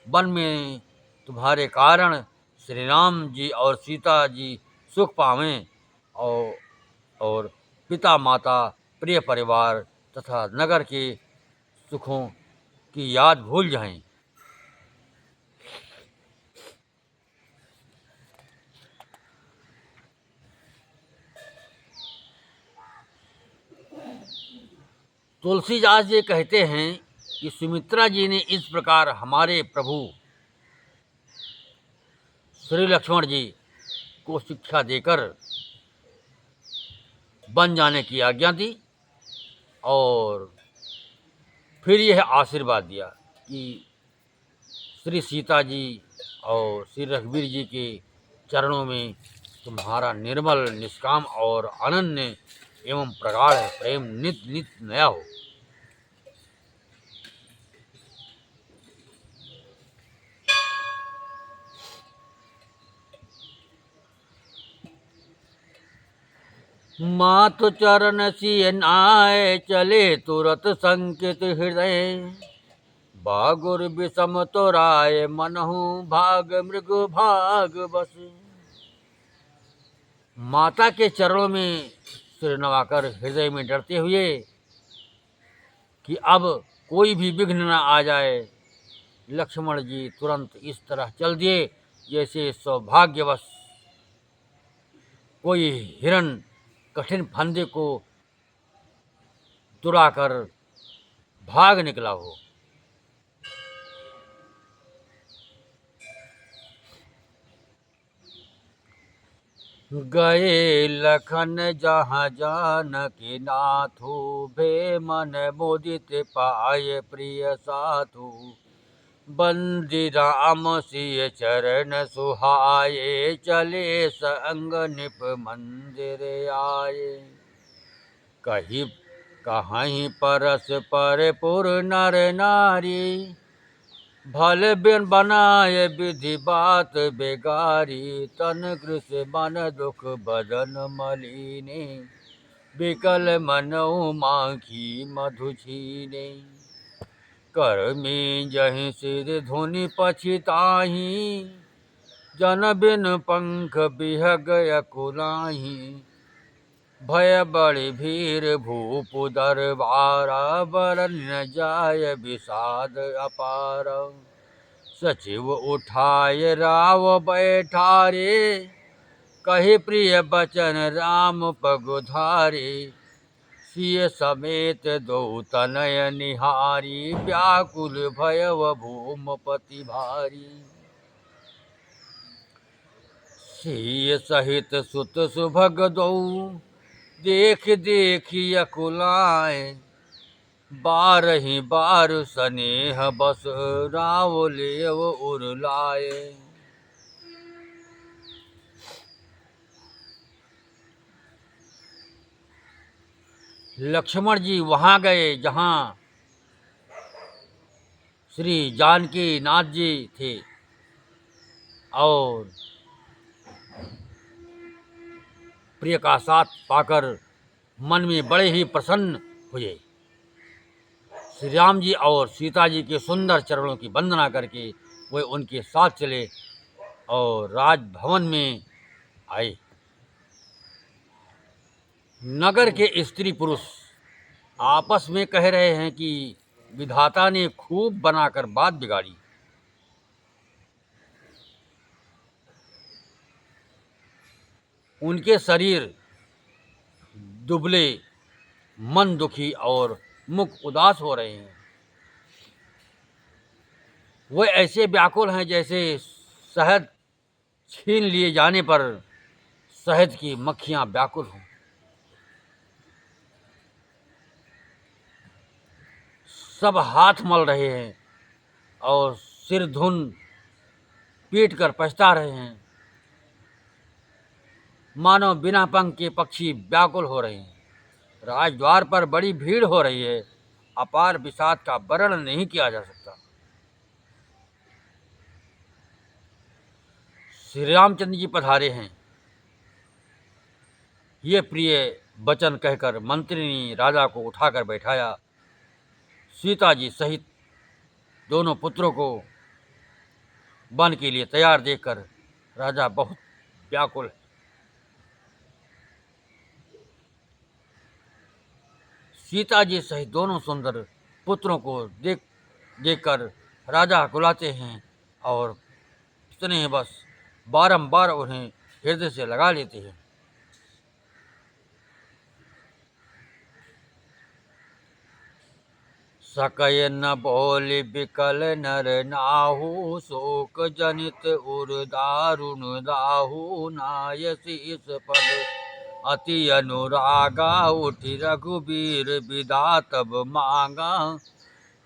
वन में तुम्हारे कारण श्री राम जी और सीता जी सुख पावें और पिता माता प्रिय परिवार तथा नगर के सुखों की याद भूल जाएं। तुलसीदास जी कहते हैं कि सुमित्रा जी ने इस प्रकार हमारे प्रभु श्री लक्ष्मण जी को शिक्षा देकर बन जाने की आज्ञा दी और फिर यह आशीर्वाद दिया कि श्री सीता जी और श्री रघुवीर जी के चरणों में तुम्हारा निर्मल, निष्काम और अनन्य एवं प्रगाढ़ प्रेम नित नित नया हो। मातु चरण सिय नाय चले तुरत संकित हृदय, बागुर विषम तोराय मनहु भाग मृग भाग बस। माता के चरणों में सिर नवाकर हृदय में डरते हुए कि अब कोई भी विघ्न न आ जाए, लक्ष्मण जी तुरंत इस तरह चल दिए जैसे सौभाग्यवश कोई हिरण कठिन फंदे को तुड़ाकर भाग निकला हो। गए लखन जहाँ जानकी नाथु, भे मन मोदित पाय प्रिय साथु। बंदी राम सिय चरण सुहाये, चले संग निप मंदिर आये। कही कहीं परस पर पुर नर नारी, भले बिन बनाए विधि बात बेगारी। तन कृष मन दुख बदन मलिने, विकल मनऊ माखी मधु छीने। कर में जहि सिर धुनि पछिताही, जन बिन पंख बिहग अकुलाही। भय बड़ि भीर भूप दरबारा, बरन न जाय विषाद अपार। सचिव उठाय राव बैठारे, कहे प्रिय बचन राम पगुधारे। सिय समेत दो तनय निहारी, व्याकुल भयव भूमपति भारी। सिय सहित सुत सुभग दो, देख देखी अकुलाय। बारहि बार सनेह बस, राव लेव उरलाय। लक्ष्मण जी वहाँ गए जहाँ श्री जानकी नाथ जी थे और प्रिय का साथ पाकर मन में बड़े ही प्रसन्न हुए। श्री राम जी और सीता जी के सुंदर चरणों की वंदना करके वे उनके साथ चले और राजभवन में आए। नगर के स्त्री पुरुष आपस में कह रहे हैं कि विधाता ने खूब बनाकर बात बिगाड़ी। उनके शरीर दुबले, मन दुखी और मुख उदास हो रहे हैं। वे ऐसे व्याकुल हैं जैसे शहद छीन लिए जाने पर शहद की मक्खियां व्याकुल हों। सब हाथ मल रहे हैं और सिर धुन पीट कर पछता रहे हैं। मानो बिना पंख के पक्षी व्याकुल हो रहे हैं। राजद्वार पर बड़ी भीड़ हो रही है, अपार विषाद का वर्णन नहीं किया जा सकता। श्री रामचंद्र जी पधारे हैं, ये प्रिय वचन कहकर मंत्री ने राजा को उठाकर बैठाया। सीता जी सहित दोनों पुत्रों को वन के लिए तैयार देखकर राजा बहुत व्याकुल है। सीता जी सहित दोनों सुंदर पुत्रों को देखकर राजा कुलाते हैं और स्नेह बस बारंबार उन्हें हृदय से लगा लेते हैं। सकय न बोल बिकल नर नाहु, शोक जनित उर दारुण दाहु। नाय शीस पद अति अनुरागा, उठि रघुबीर विदा तब मांगा।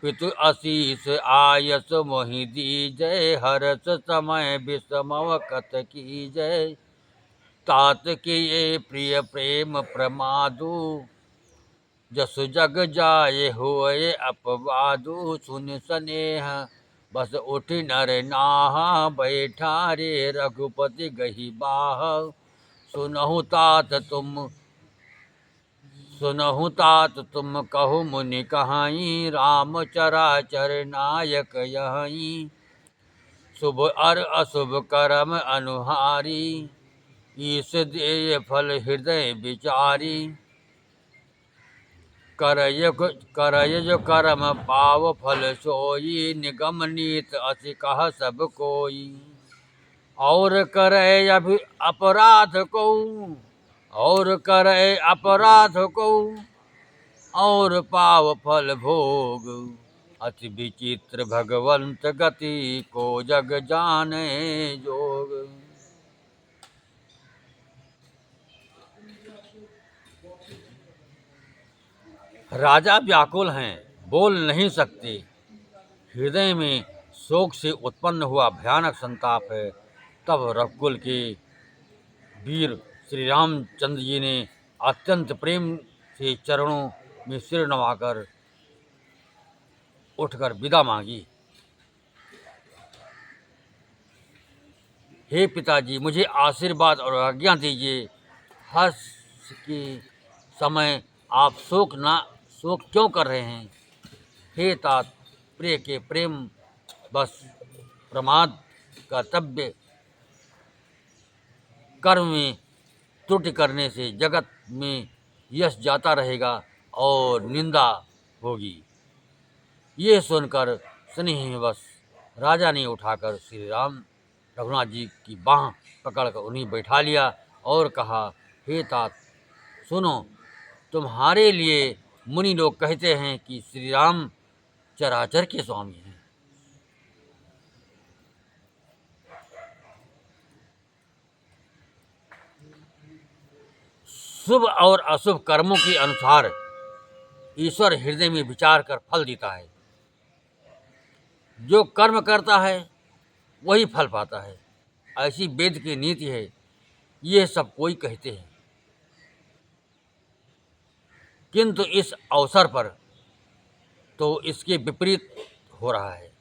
पितु आशीष आयस मोहि दीजय, हरस समय विषमव कत कीजय। तात किए प्रिय प्रेम प्रमादु, जसु जग जाय होय अपवादु। सुन सनेह बस उठि नर नाहा, बैठा रे रघुपति गहि बाह। सुनहु तात तुम कहु मुनि कहाई, राम चराचर नायक यहीं। शुभ अर अशुभ करम अनुहारी, ईश देय फल हृदय विचारी। करय जो करम पाव फल सोई, निगम नीत अति कह सब कोई। और करे अपराध को, और करे अपराध को, और पाव फल भोग। अति विचित्र भगवंत गति, को जग जाने जोग। राजा व्याकुल हैं, बोल नहीं सकते। हृदय में शोक से उत्पन्न हुआ भयानक संताप है। तब रघुकुल के वीर श्री रामचंद्र जी ने अत्यंत प्रेम से चरणों में सिर नवाकर उठकर विदा मांगी। हे पिताजी, मुझे आशीर्वाद और आज्ञा दीजिए। हर्ष के समय आप शोक क्यों कर रहे हैं? हे तात, प्रिय के प्रेम बस प्रमाद कर्तव्य कर्म में त्रुटि करने से जगत में यश जाता रहेगा और निंदा होगी। ये सुनकर स्नेहवश राजा ने उठाकर श्री राम रघुनाथ जी की बाँह पकड़कर उन्हें बैठा लिया और कहा, हे तात सुनो, तुम्हारे लिए मुनि लोग कहते हैं कि श्री राम चराचर के स्वामी हैं। शुभ और अशुभ कर्मों के अनुसार ईश्वर हृदय में विचार कर फल देता है। जो कर्म करता है वही फल पाता है, ऐसी वेद की नीति है। ये सब कोई कहते हैं, किंतु इस अवसर पर तो इसके विपरीत हो रहा है।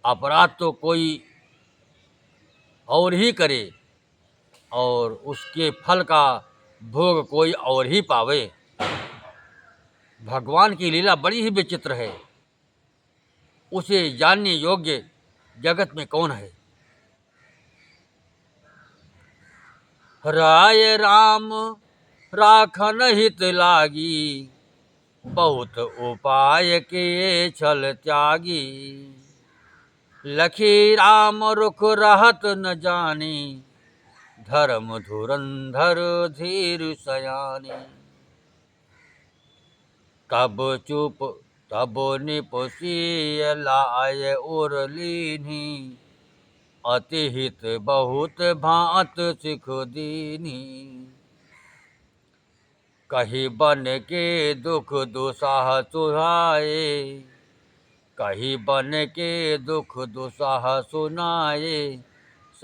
अपराध तो कोई और ही करे और उसके फल का भोग कोई और ही पावे। भगवान की लीला बड़ी ही विचित्र है, उसे जानने योग्य जगत में कौन है। राय राम राखन हित लागी, बहुत उपाय के छल त्यागी। लखी राम रुख रहत न जानी, धर्म धुरंधर धीर सयानी। तब चुप तब निपसिय लाय उर लीनी, अति हित बहुत भांत सिख दीनी। कही बन के दुख दुसाह सुहाए, कही बन के दुख दुसाह सुनाए।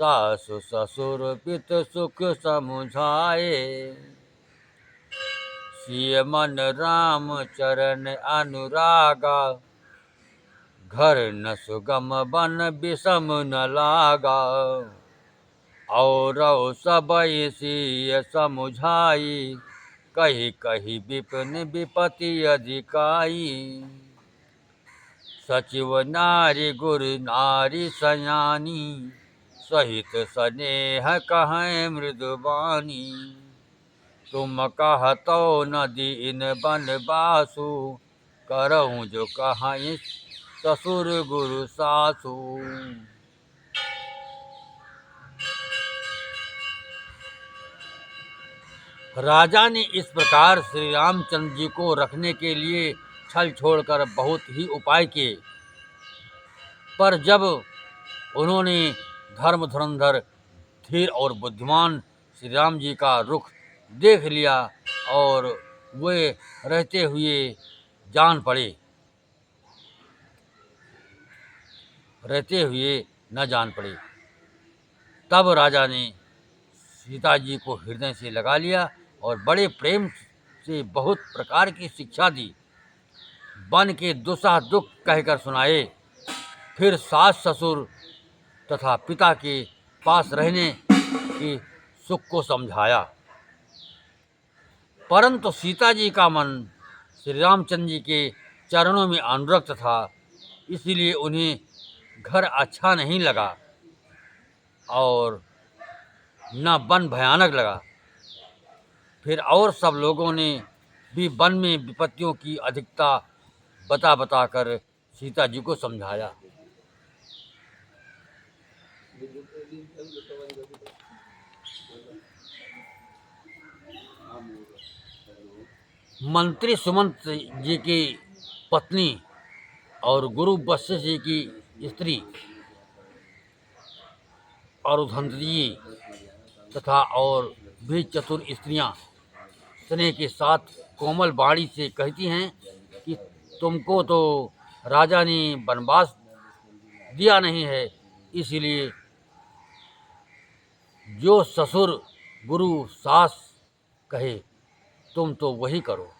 सासु ससुर पित सुख समुझाए, सिय मन राम चरण अनुरागा। घर न सुगम बन विषम न लागा, और सबई सिय समुझाई। कही कही विपिन विपति अधिकाई, सचिव नारी गुर नारी सयानी। सहित स्नेह कहें मृदुबानी, तुम कहतो न दीन बनवासु। करहूँ जो कहीं ससुर गुरु सासु। राजा ने इस प्रकार श्री रामचंद्र जी को रखने के लिए छल छोड़कर बहुत ही उपाय किए, पर जब उन्होंने धर्म धुरंधर धीर और बुद्धिमान श्री राम जी का रुख देख लिया और वे रहते हुए जान पड़े, रहते हुए न जान पड़े, तब राजा ने सीता जी को हृदय से लगा लिया और बड़े प्रेम से बहुत प्रकार की शिक्षा दी, बन के दुस्साह दुख कहकर सुनाए। फिर सास ससुर तथा पिता के पास रहने के सुख को समझाया, परंतु सीता जी का मन श्री रामचंद्र जी के चरणों में अनुरक्त था, इसलिए उन्हें घर अच्छा नहीं लगा और न वन भयानक लगा। फिर और सब लोगों ने भी वन में विपत्तियों की अधिकता बता बता कर सीता जी को समझाया। मंत्री सुमंत जी की पत्नी और गुरु वशिष्ठ जी की स्त्री और उधंत्री जी तथा और भी चतुर स्त्रियां स्नेह के साथ कोमल वाणी से कहती हैं कि तुमको तो राजा ने वनवास दिया नहीं है, इसलिए जो ससुर गुरु सास कहे तुम तो वही करो।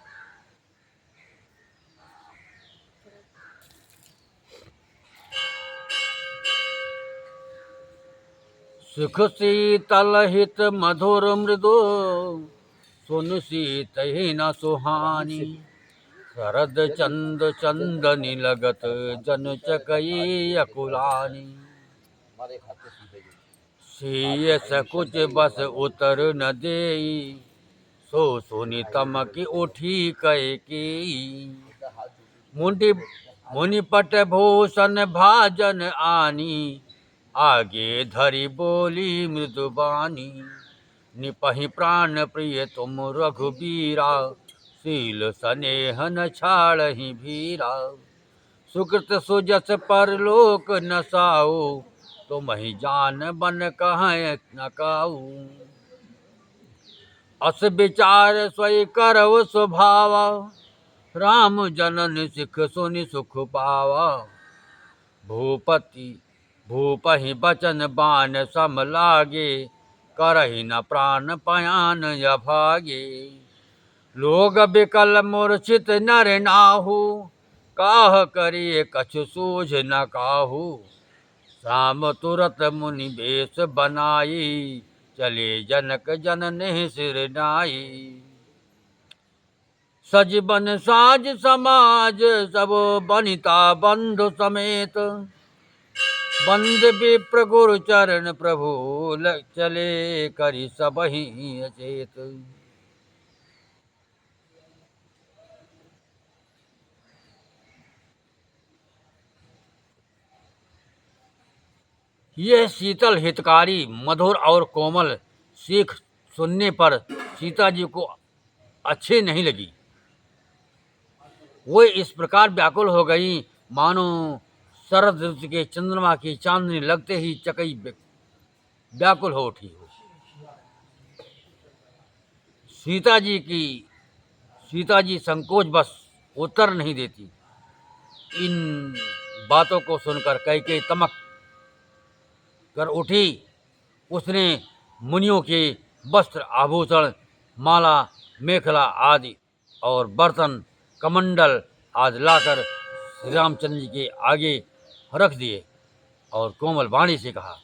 सुख शीतल हित मधुर मृदु सुन शीत ही न सुहानी, शरद चंद चंदनी लगत जन चकई अकुलानी, सीय सकुच बस उतर न देई सो सुनी तमक उठी कई, मुनि पट भूषण भाजन आनी, आगे धरी बोली मृदुबानी, निपहि प्राण प्रिय तुम रघुबीरा, शील स्नेह न छाड़हि भीरा, सुकृत सुजस परलोक न साऊ, तुम ही जान बन कहाँ न काऊ, अस विचार सोई करव स्वभावा, राम जनन सिख सुनि सुख पावा, भूपति भूपहि बचन बान सम लागे, करहि न प्राण पयान अभागे, लोग बिकल मूर्छित नर नाहु, काह करिए कछु सूझ न काहू, राम तुरत मुनि बेश बनाई, चले जनक जननि सिर नाई, सजीवन साज समाज सब बनिता बंधु समेत, बंद विप्र गुरु चरण प्रभु चले करि सबहि अचेत। यह शीतल हितकारी मधुर और कोमल सीख सुनने पर सीता जी को अच्छी नहीं लगी। वो इस प्रकार व्याकुल हो गई मानो शरद ऋतु के चंद्रमा की चांदनी लगते ही चकई व्याकुल हो उठी हो। सीता जी संकोच बस उत्तर नहीं देती। इन बातों को सुनकर कैकेयी तमक कर उठी। उसने मुनियों के वस्त्र आभूषण माला मेखला आदि और बर्तन कमंडल आदि लाकर श्री रामचंद्र जी के आगे रख दिए और कोमल वाणी से कहा,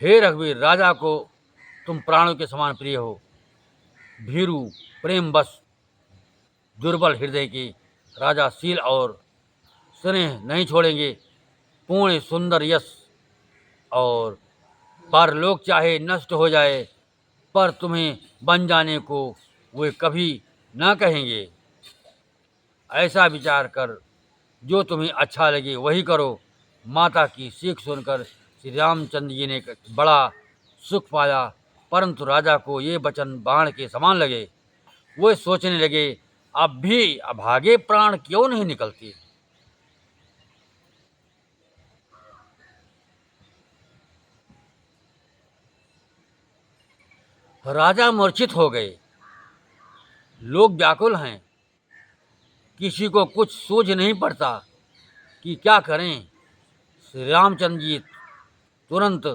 हे रघुवीर, राजा को तुम प्राणों के समान प्रिय हो। भीरु प्रेम बस दुर्बल हृदय के राजा शील और स्नेह नहीं छोड़ेंगे। पूर्ण सुंदर यश और परलोक चाहे नष्ट हो जाए पर तुम्हें बन जाने को वे कभी न कहेंगे। ऐसा विचार कर जो तुम्हें अच्छा लगे वही करो। माता की सीख सुनकर श्री रामचंद्र जी ने बड़ा सुख पाया परंतु राजा को ये वचन बाण के समान लगे। वो सोचने लगे, अब भी अभागे प्राण क्यों नहीं निकलती। राजा मूर्छित हो गए। लोग व्याकुल हैं, किसी को कुछ सूझ नहीं पड़ता कि क्या करें। श्री रामचंद्र जी तुरंत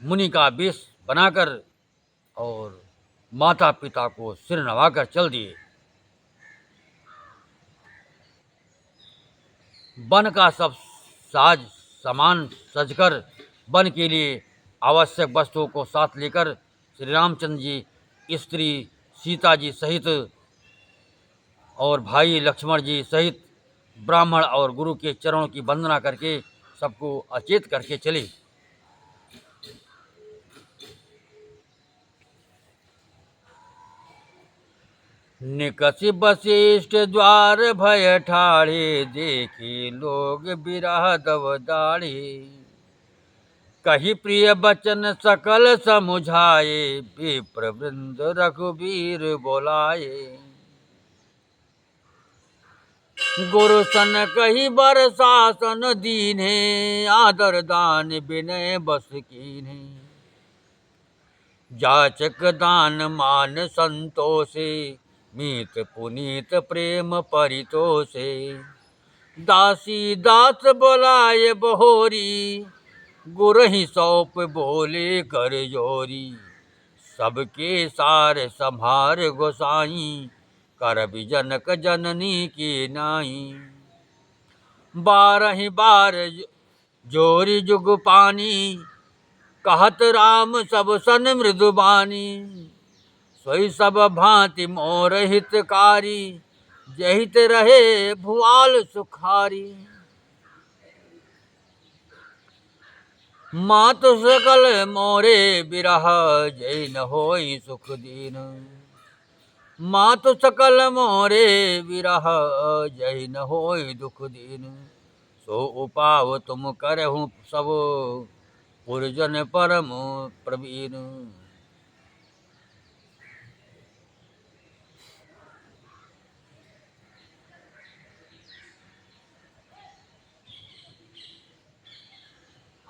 मुनि का वेश बनाकर और माता पिता को सिर नवाकर चल दिए। वन का सब साज सामान सजकर वन के लिए आवश्यक वस्तुओं को साथ लेकर श्री रामचंद्र जी स्त्री सीता जी सहित और भाई लक्ष्मण जी सहित ब्राह्मण और गुरु के चरणों की वंदना करके सबको अचेत करके चले। निकष वशिष्ठ द्वार भय ठाढ़े, देखे लोग बिरह दव दाढ़े। कही प्रिय बचन सकल समुझाए, विप्र वृंद रघुबीर बोलाए। गुरु सन कही बर शासन दीन्हे, आदर दान विनय बस कीन्हे। जाचक दान मान संतोषे, मीत पुनीत प्रेम परितोषे। दासी दास बोलाए बहोरी, गुरहि सौंप बोले कर जोरी। सबके सार संभार गोसाई, करबि जनक जननी के नाई। बारहि बार जोरी जुग पानी, कहत राम सब सन मृदुबानी। सोई सब भांति मोर हितकारी, जहित रहे भुआल सुखारी। मातु सकल मोरे बिरह, जय न होई सुख दीन। मातु सकल मोरे विरह, जय न होई दुख दीन। सो उपाव तुम करहु सब, पुरजन परम प्रवीण।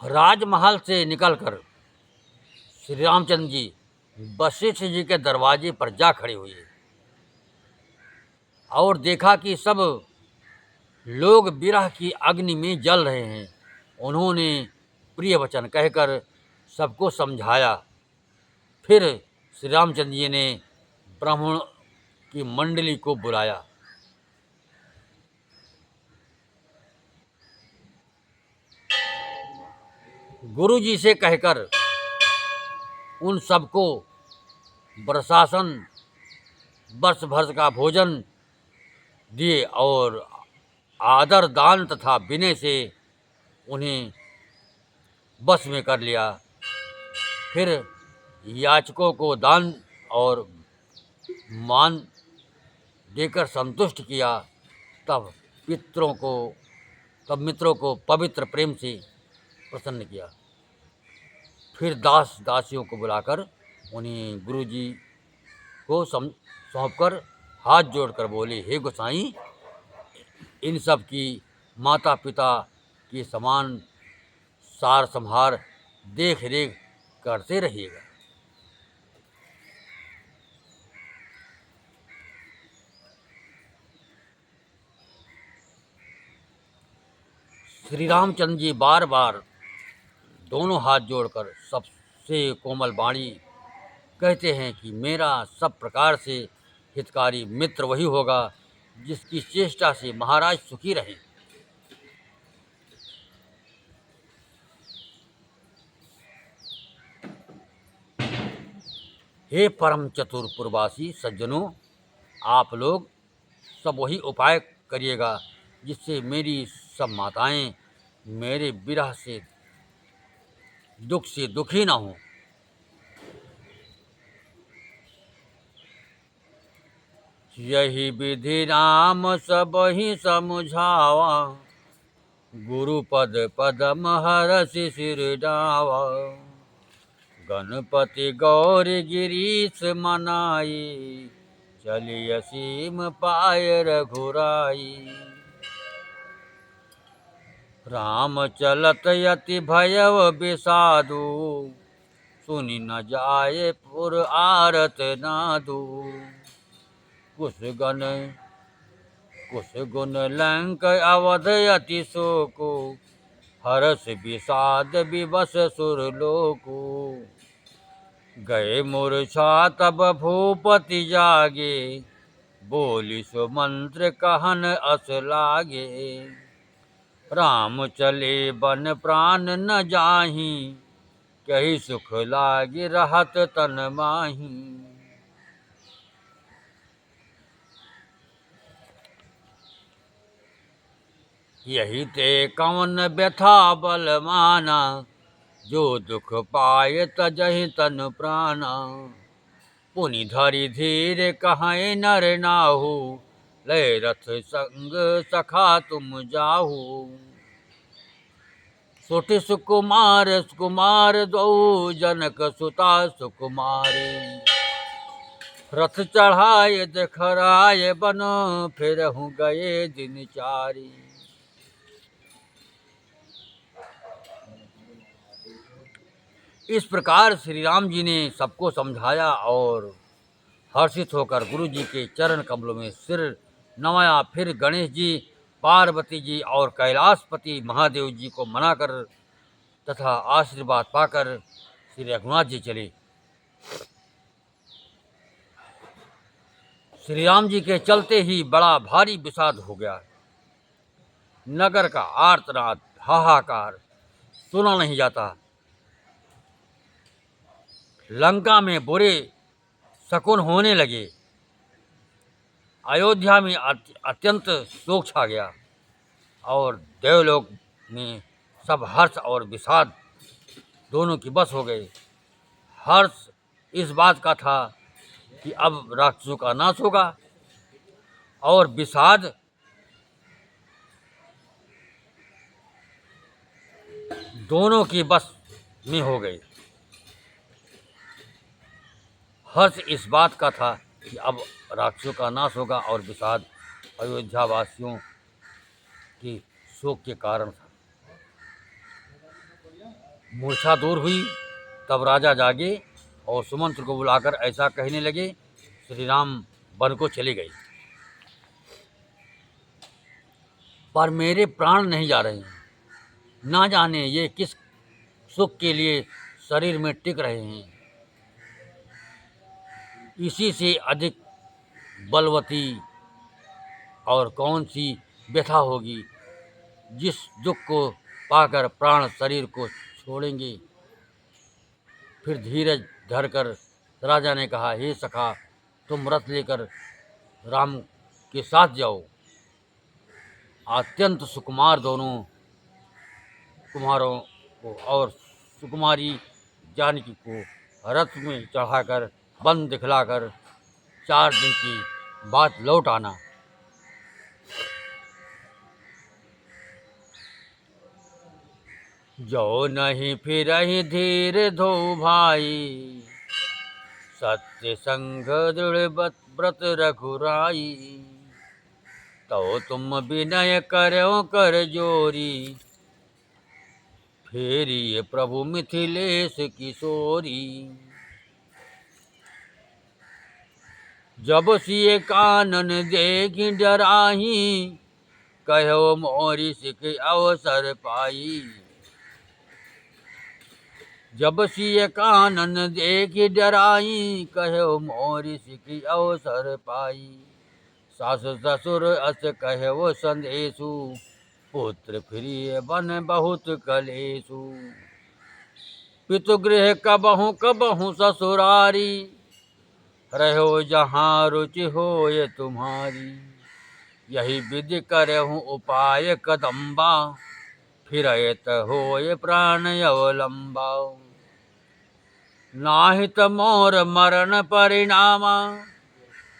राजमहल से निकलकर श्री रामचंद्र जी वशिष्ठ जी के दरवाजे पर जा खड़े हुए और देखा कि सब लोग विरह की अग्नि में जल रहे हैं। उन्होंने प्रिय वचन कहकर सबको समझाया। फिर श्री रामचंद्र जी ने ब्राह्मण की मंडली को बुलाया। गुरु जी से कहकर उन सबको प्रशासन वर्ष भर का भोजन दिए और आदर दान तथा विनय से उन्हें बस में कर लिया। फिर याचकों को दान और मान देकर संतुष्ट किया। तब मित्रों को पवित्र प्रेम से प्रसन्न किया। फिर दास दासियों को बुलाकर उन्हें गुरु जी को सौंपकर हाथ जोड़कर बोले, हे गोसाई, इन सब की माता पिता के समान सार संभार देख रेख करते रहिएगा। श्री रामचंद्र जी बार बार दोनों हाथ जोड़कर सबसे कोमल वाणी कहते हैं कि मेरा सब प्रकार से हितकारी मित्र वही होगा जिसकी चेष्टा से महाराज सुखी रहें। हे परम चतुर पुरवासी सज्जनों, आप लोग सब वही उपाय करिएगा जिससे मेरी सब माताएं मेरे विरह से दुख से दुखी ना हों। यही विधि राम सब ही समुझावा, गुरु पद पदम हरषि सिर डावा। गणपति गौरी गिरीश मनाई, चली असीम पाय रघुराई। राम चलत यति भयव विषादु, सुनि न जाय पुर आरत नादु। कुश गुण लंक अवध अति शोको, हरष विषाद विवश सुरलोको। गए मूर्छा तब भूपति जागे, बोली सो मंत्र कहन अस लागे। राम चले बन प्राण न जाहि, कही सुख लागे रहत तन माही। यही ते कवन व्यथा बल माना, जो दुख पाए तजहि तन प्राणा। पुनि धरि धीर कहाय नर नाहु, लय रथ संग सखा तुम जाहु। सुति सुकुमार दो जनक सुता सुकुमारी। रथ चढ़ाए देखराय बन, फिरहु गए दिन चारी। इस प्रकार श्री राम जी ने सबको समझाया और हर्षित होकर गुरु जी के चरण कमलों में सिर नवाया। फिर गणेश जी, पार्वती जी और कैलाशपति महादेव जी को मनाकर तथा आशीर्वाद पाकर श्री रघुनाथ जी चले। श्री राम जी के चलते ही बड़ा भारी विषाद हो गया। नगर का आर्तनाद हाहाकार सुना नहीं जाता। लंका में बुरे शकुन होने लगे। अयोध्या में अत्यंत शोक छा गया और देवलोक में सब हर्ष और विषाद दोनों की बस हो गए। हर्ष इस बात का था कि अब राक्षसों का नाश होगा, और विषाद दोनों की बस में हो गए। हर्ष इस बात का था कि अब राक्षसों का नाश होगा, और विषाद अयोध्या वासियों की शोक के कारण था। मूर्छा दूर हुई तब राजा जागे और सुमंत्र को बुलाकर ऐसा कहने लगे, श्री राम वन को चले गए, पर मेरे प्राण नहीं जा रहे हैं। ना जाने ये किस सुख के लिए शरीर में टिक रहे हैं। इसी से अधिक बलवती और कौन सी व्यथा होगी, जिस दुख को पाकर प्राण शरीर को छोड़ेंगे। फिर धीरज धरकर राजा ने कहा, हे सखा, तुम रथ लेकर राम के साथ जाओ। अत्यंत सुकुमार दोनों कुमारों को और सुकुमारी जानकी को रथ में चढ़ाकर वन दिखलाकर 4 दिन की बात लौट आना। जो नहीं फिरहि धीर धो भाई, सत्य संग दृढ़ व्रत रघुराई। तो तुम विनय करो कर जोरी, फेरिए प्रभु मिथिलेश किशोरी। जब सिए कानन देखी डराही, कहो मोरी सिख अवसर पाई। जब सिए कानन देखी डराई, कहो मोरी सिख अवसर पाई। सास ससुर अस कहो संदेशु, पुत्र फिरिए बन बहुत कलेशु। पितुगृह कबहु कबहु ससुरारी, रहो जहाँ रुचि होय तुम्हारी। यही विधि करहु उपाय कदम्बा, फिरयत होय प्राण अवलंबा। नाहित मोर मरण परिणामा,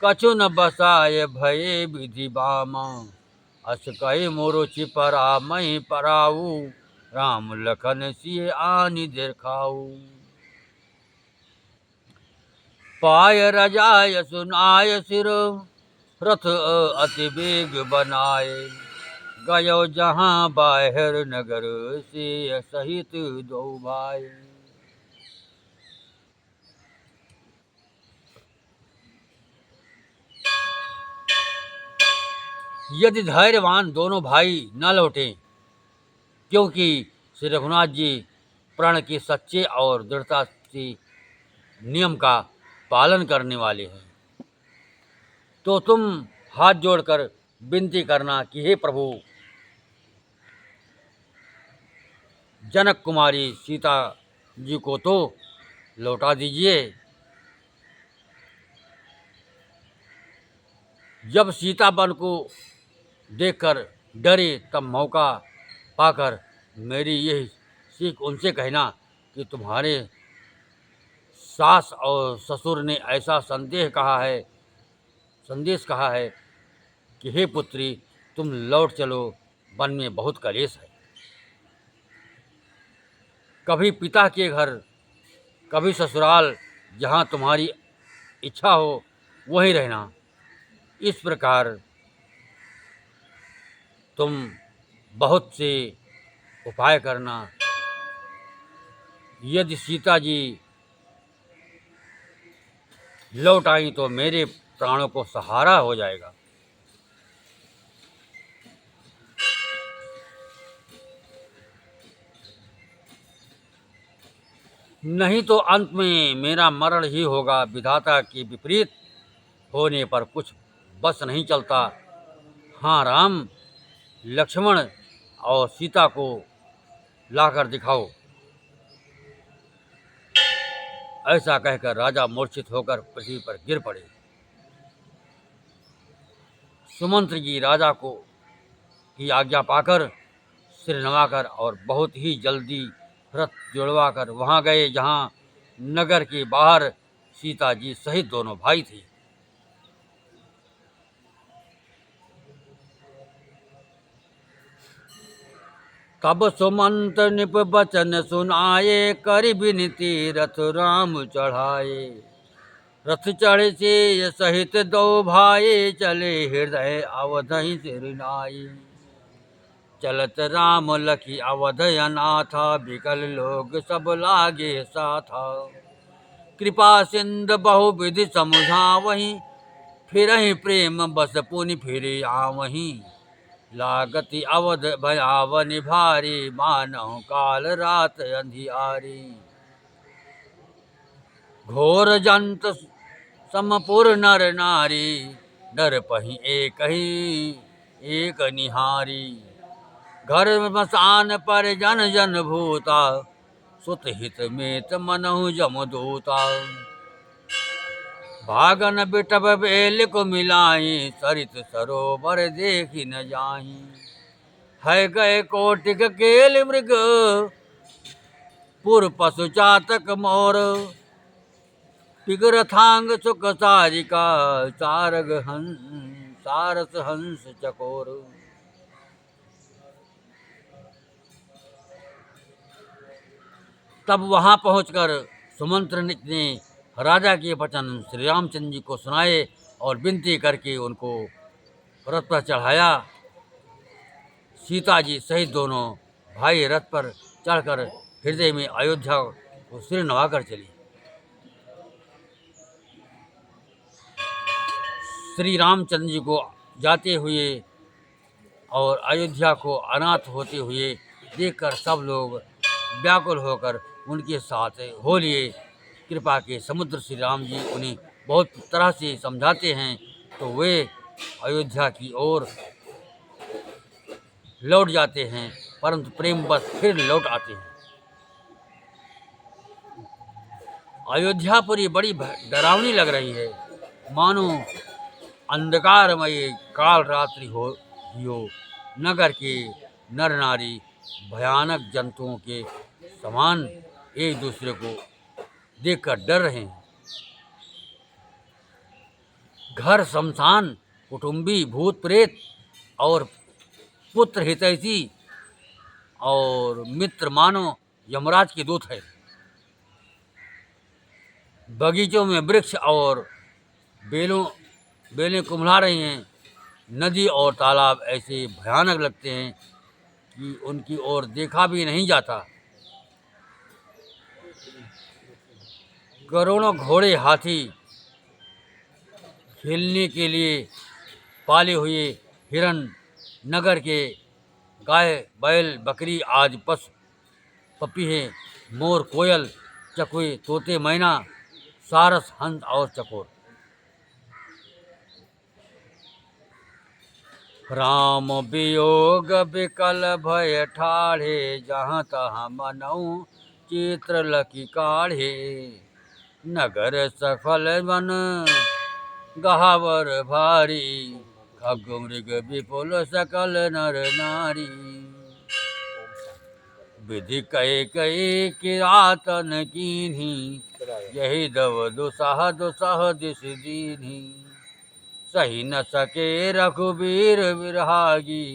कछु न बसाय भये विधि बामा। अस कहि मुरुचि परा मही पराऊ, राम लखन सिय आनि दिखाऊ। पाय रजाय सुनाय सिर, रथ अति वेग बनाए। गयो जहाँ बाहर नगर, से सहित दो भाई। यदि धैर्यवान दोनों भाई न लौटे, क्योंकि श्री रघुनाथ जी प्रण के सच्चे और दृढ़ता से नियम का पालन करने वाले हैं, तो तुम हाथ जोड़कर विनती करना कि हे प्रभु, जनक कुमारी सीता जी को तो लौटा दीजिए। जब सीता बन को देखकर डरे, तब मौका पाकर मेरी यही सीख उनसे कहना कि तुम्हारे सास और ससुर ने ऐसा संदेश कहा है कि हे पुत्री, तुम लौट चलो, वन में बहुत कलेश है। कभी पिता के घर, कभी ससुराल, जहाँ तुम्हारी इच्छा हो वहीं रहना। इस प्रकार तुम बहुत से उपाय करना। यदि सीता जी लौट आई तो मेरे प्राणों को सहारा हो जाएगा। नहीं तो अंत में मेरा मरण ही होगा। विधाता के विपरीत होने पर कुछ बस नहीं चलता। हाँ राम, लक्ष्मण और सीता को लाकर दिखाओ। ऐसा कहकर राजा मूर्छित होकर पृथ्वी पर गिर पड़े। सुमंत्र जी राजा को की आज्ञा पाकर सिर नवाकर और बहुत ही जल्दी रथ जुड़वाकर वहां गए जहां नगर के बाहर सीता जी सहित दोनों भाई थे। तब सुमंत निप बचन सुनाए, करि बिनती रथ राम चढ़ाए। रथ चढ़े से सहित दो भाई, चले हृदय अवधि सिरनाई। चलत राम लखी अवध अनाथा, बिकल लोग सब लागे साथा। कृपा सिंधु बहु विधि समुझावहीं, फिरहि प्रेम बस पुनि फिर आवहीं। लागति अवध भयावन भारी, मानहु काल रात अंधियारी। घोर जंत समपुर नर नारी, डर पही एक निहारी। घर मसान पर जन जन भूता, सुत हित मेत मनहु जमदूता। भागन बिटब बेल को मिलाई, सरित सरोवर देखी न जाही। है गए कोटिक केल मृग, पुर पशु चातक मोर। पिगरथांग सुख सारिका, सारस हंस चकोर। तब वहां पहुंचकर सुमंत्र ने राजा के वचन श्री रामचंद्र जी को सुनाए और विनती करके उनको रथ पर चढ़ाया। सीता जी सहित दोनों भाई रथ पर चढ़कर हृदय में अयोध्या को सिर नवाकर चली। श्री रामचंद्र जी को जाते हुए और अयोध्या को अनाथ होते हुए देखकर सब लोग व्याकुल होकर उनके साथ हो लिए। कृपा के समुद्र श्री राम जी उन्हें बहुत तरह से समझाते हैं, तो वे अयोध्या की ओर लौट जाते हैं, परंतु प्रेम बस फिर लौट आते हैं। अयोध्यापुरी बड़ी डरावनी लग रही है, मानो अंधकारमय काल रात्रि हो। नगर के नर नारी भयानक जंतुओं के समान एक दूसरे को देखकर डर रहे हैं। घर शमशान, कुटुंबी, भूत प्रेत और पुत्र हितैषी और मित्र मानो यमराज के दूत है। बगीचों में वृक्ष और बेलें कुम्हला रही हैं। नदी और तालाब ऐसे भयानक लगते हैं कि उनकी ओर देखा भी नहीं जाता। करोड़ों घोड़े हाथी खेलने के लिए पाले हुए हिरन, नगर के गाय बैल बकरी आदि पशु पपीहे मोर कोयल चकवे तोते मैना सारस हंस और चकोर। राम वियोग विकल भय ठाढ़े जहाँ तहाँ मनऊ चित्र लकी काढ़े। नगर सफल वन गहावर भारी खग मृग विपुल सकल नर नारी। विधि कहे कहे किरातन कीन्ही यही दव दुसह दुसह दिस दीन्ही। सही न सके रघुबीर बिरहागी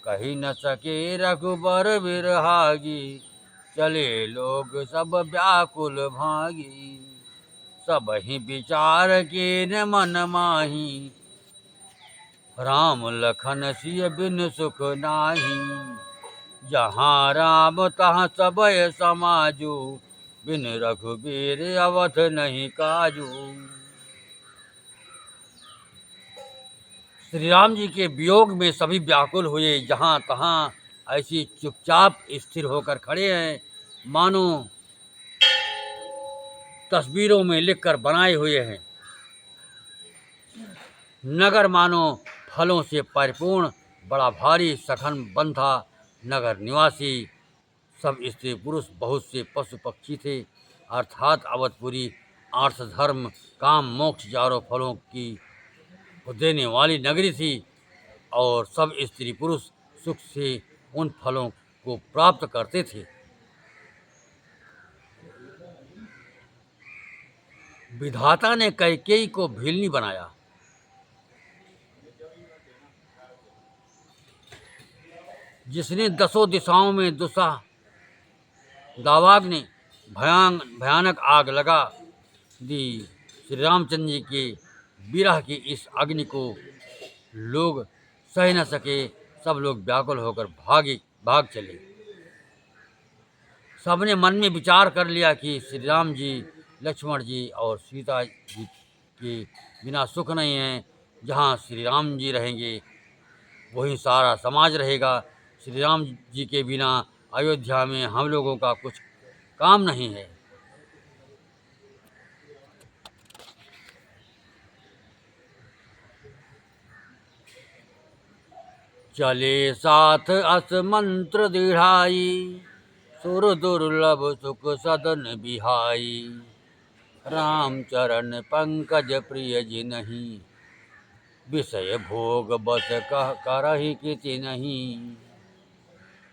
कही न सके रघुबर बिरहागी। चले लोग सब व्याकुल भागी सब ही विचार के न मन माही। राम लखन सिय बिन सुख नाही जहाँ राम तहाँ सबय समाजू। बिन रघुबीर अवध नहीं काजू। श्री राम जी के वियोग में सभी व्याकुल हुए, जहाँ तहाँ ऐसी चुपचाप स्थिर होकर खड़े हैं मानो तस्वीरों में लिखकर बनाए हुए हैं। नगर मानो फलों से परिपूर्ण बड़ा भारी सघन वन था। नगर निवासी सब स्त्री पुरुष बहुत से पशु पक्षी थे, अर्थात अवधपुरी अर्थ धर्म काम मोक्ष चारों फलों की देने वाली नगरी थी और सब स्त्री पुरुष सुख से उन फलों को प्राप्त करते थे। विधाता ने कैकेयी को भीलनी बनाया। जिसने दसों दिशाओं में दावाग ने भयानक आग लगा दी। श्री रामचंद्र जी के विरह की इस अग्नि को लोग सह न सके, सब लोग व्याकुल होकर भाग चले। सबने मन में विचार कर लिया कि श्री राम जी लक्ष्मण जी और सीता जी के बिना सुख नहीं है। जहाँ श्री राम जी रहेंगे वहीं सारा समाज रहेगा। श्री राम जी के बिना अयोध्या में हम लोगों का कुछ काम नहीं है। चले साथ अस मंत्र दृढ़ाई सुर दुर्लभ सुख सदन बिहाई। राम चरण पंकज प्रिय जिनहि विषय भोग बस कह करहि किति नहीं।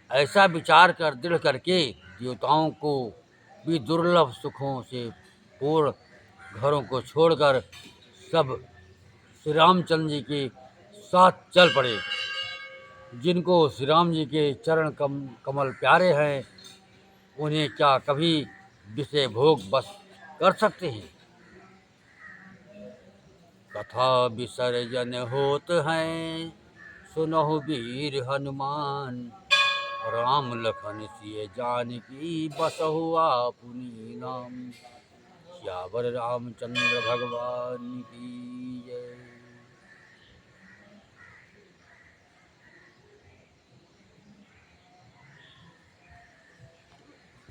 ऐसा विचार कर दृढ़ करके देवताओं को भी दुर्लभ सुखों से पूर्ण घरों को छोड़कर सब श्री रामचंद्र जी के साथ चल पड़े। जिनको श्री राम जी के चरण कमल प्यारे हैं उन्हें क्या कभी विषय भोग बस कर सकते हैं। कथा विसर्जन होत हैं सुनहु वीर हनुमान। राम लखन सिय जानकी बसहु आपुनी नाम। सियावर रामचंद्र भगवान की।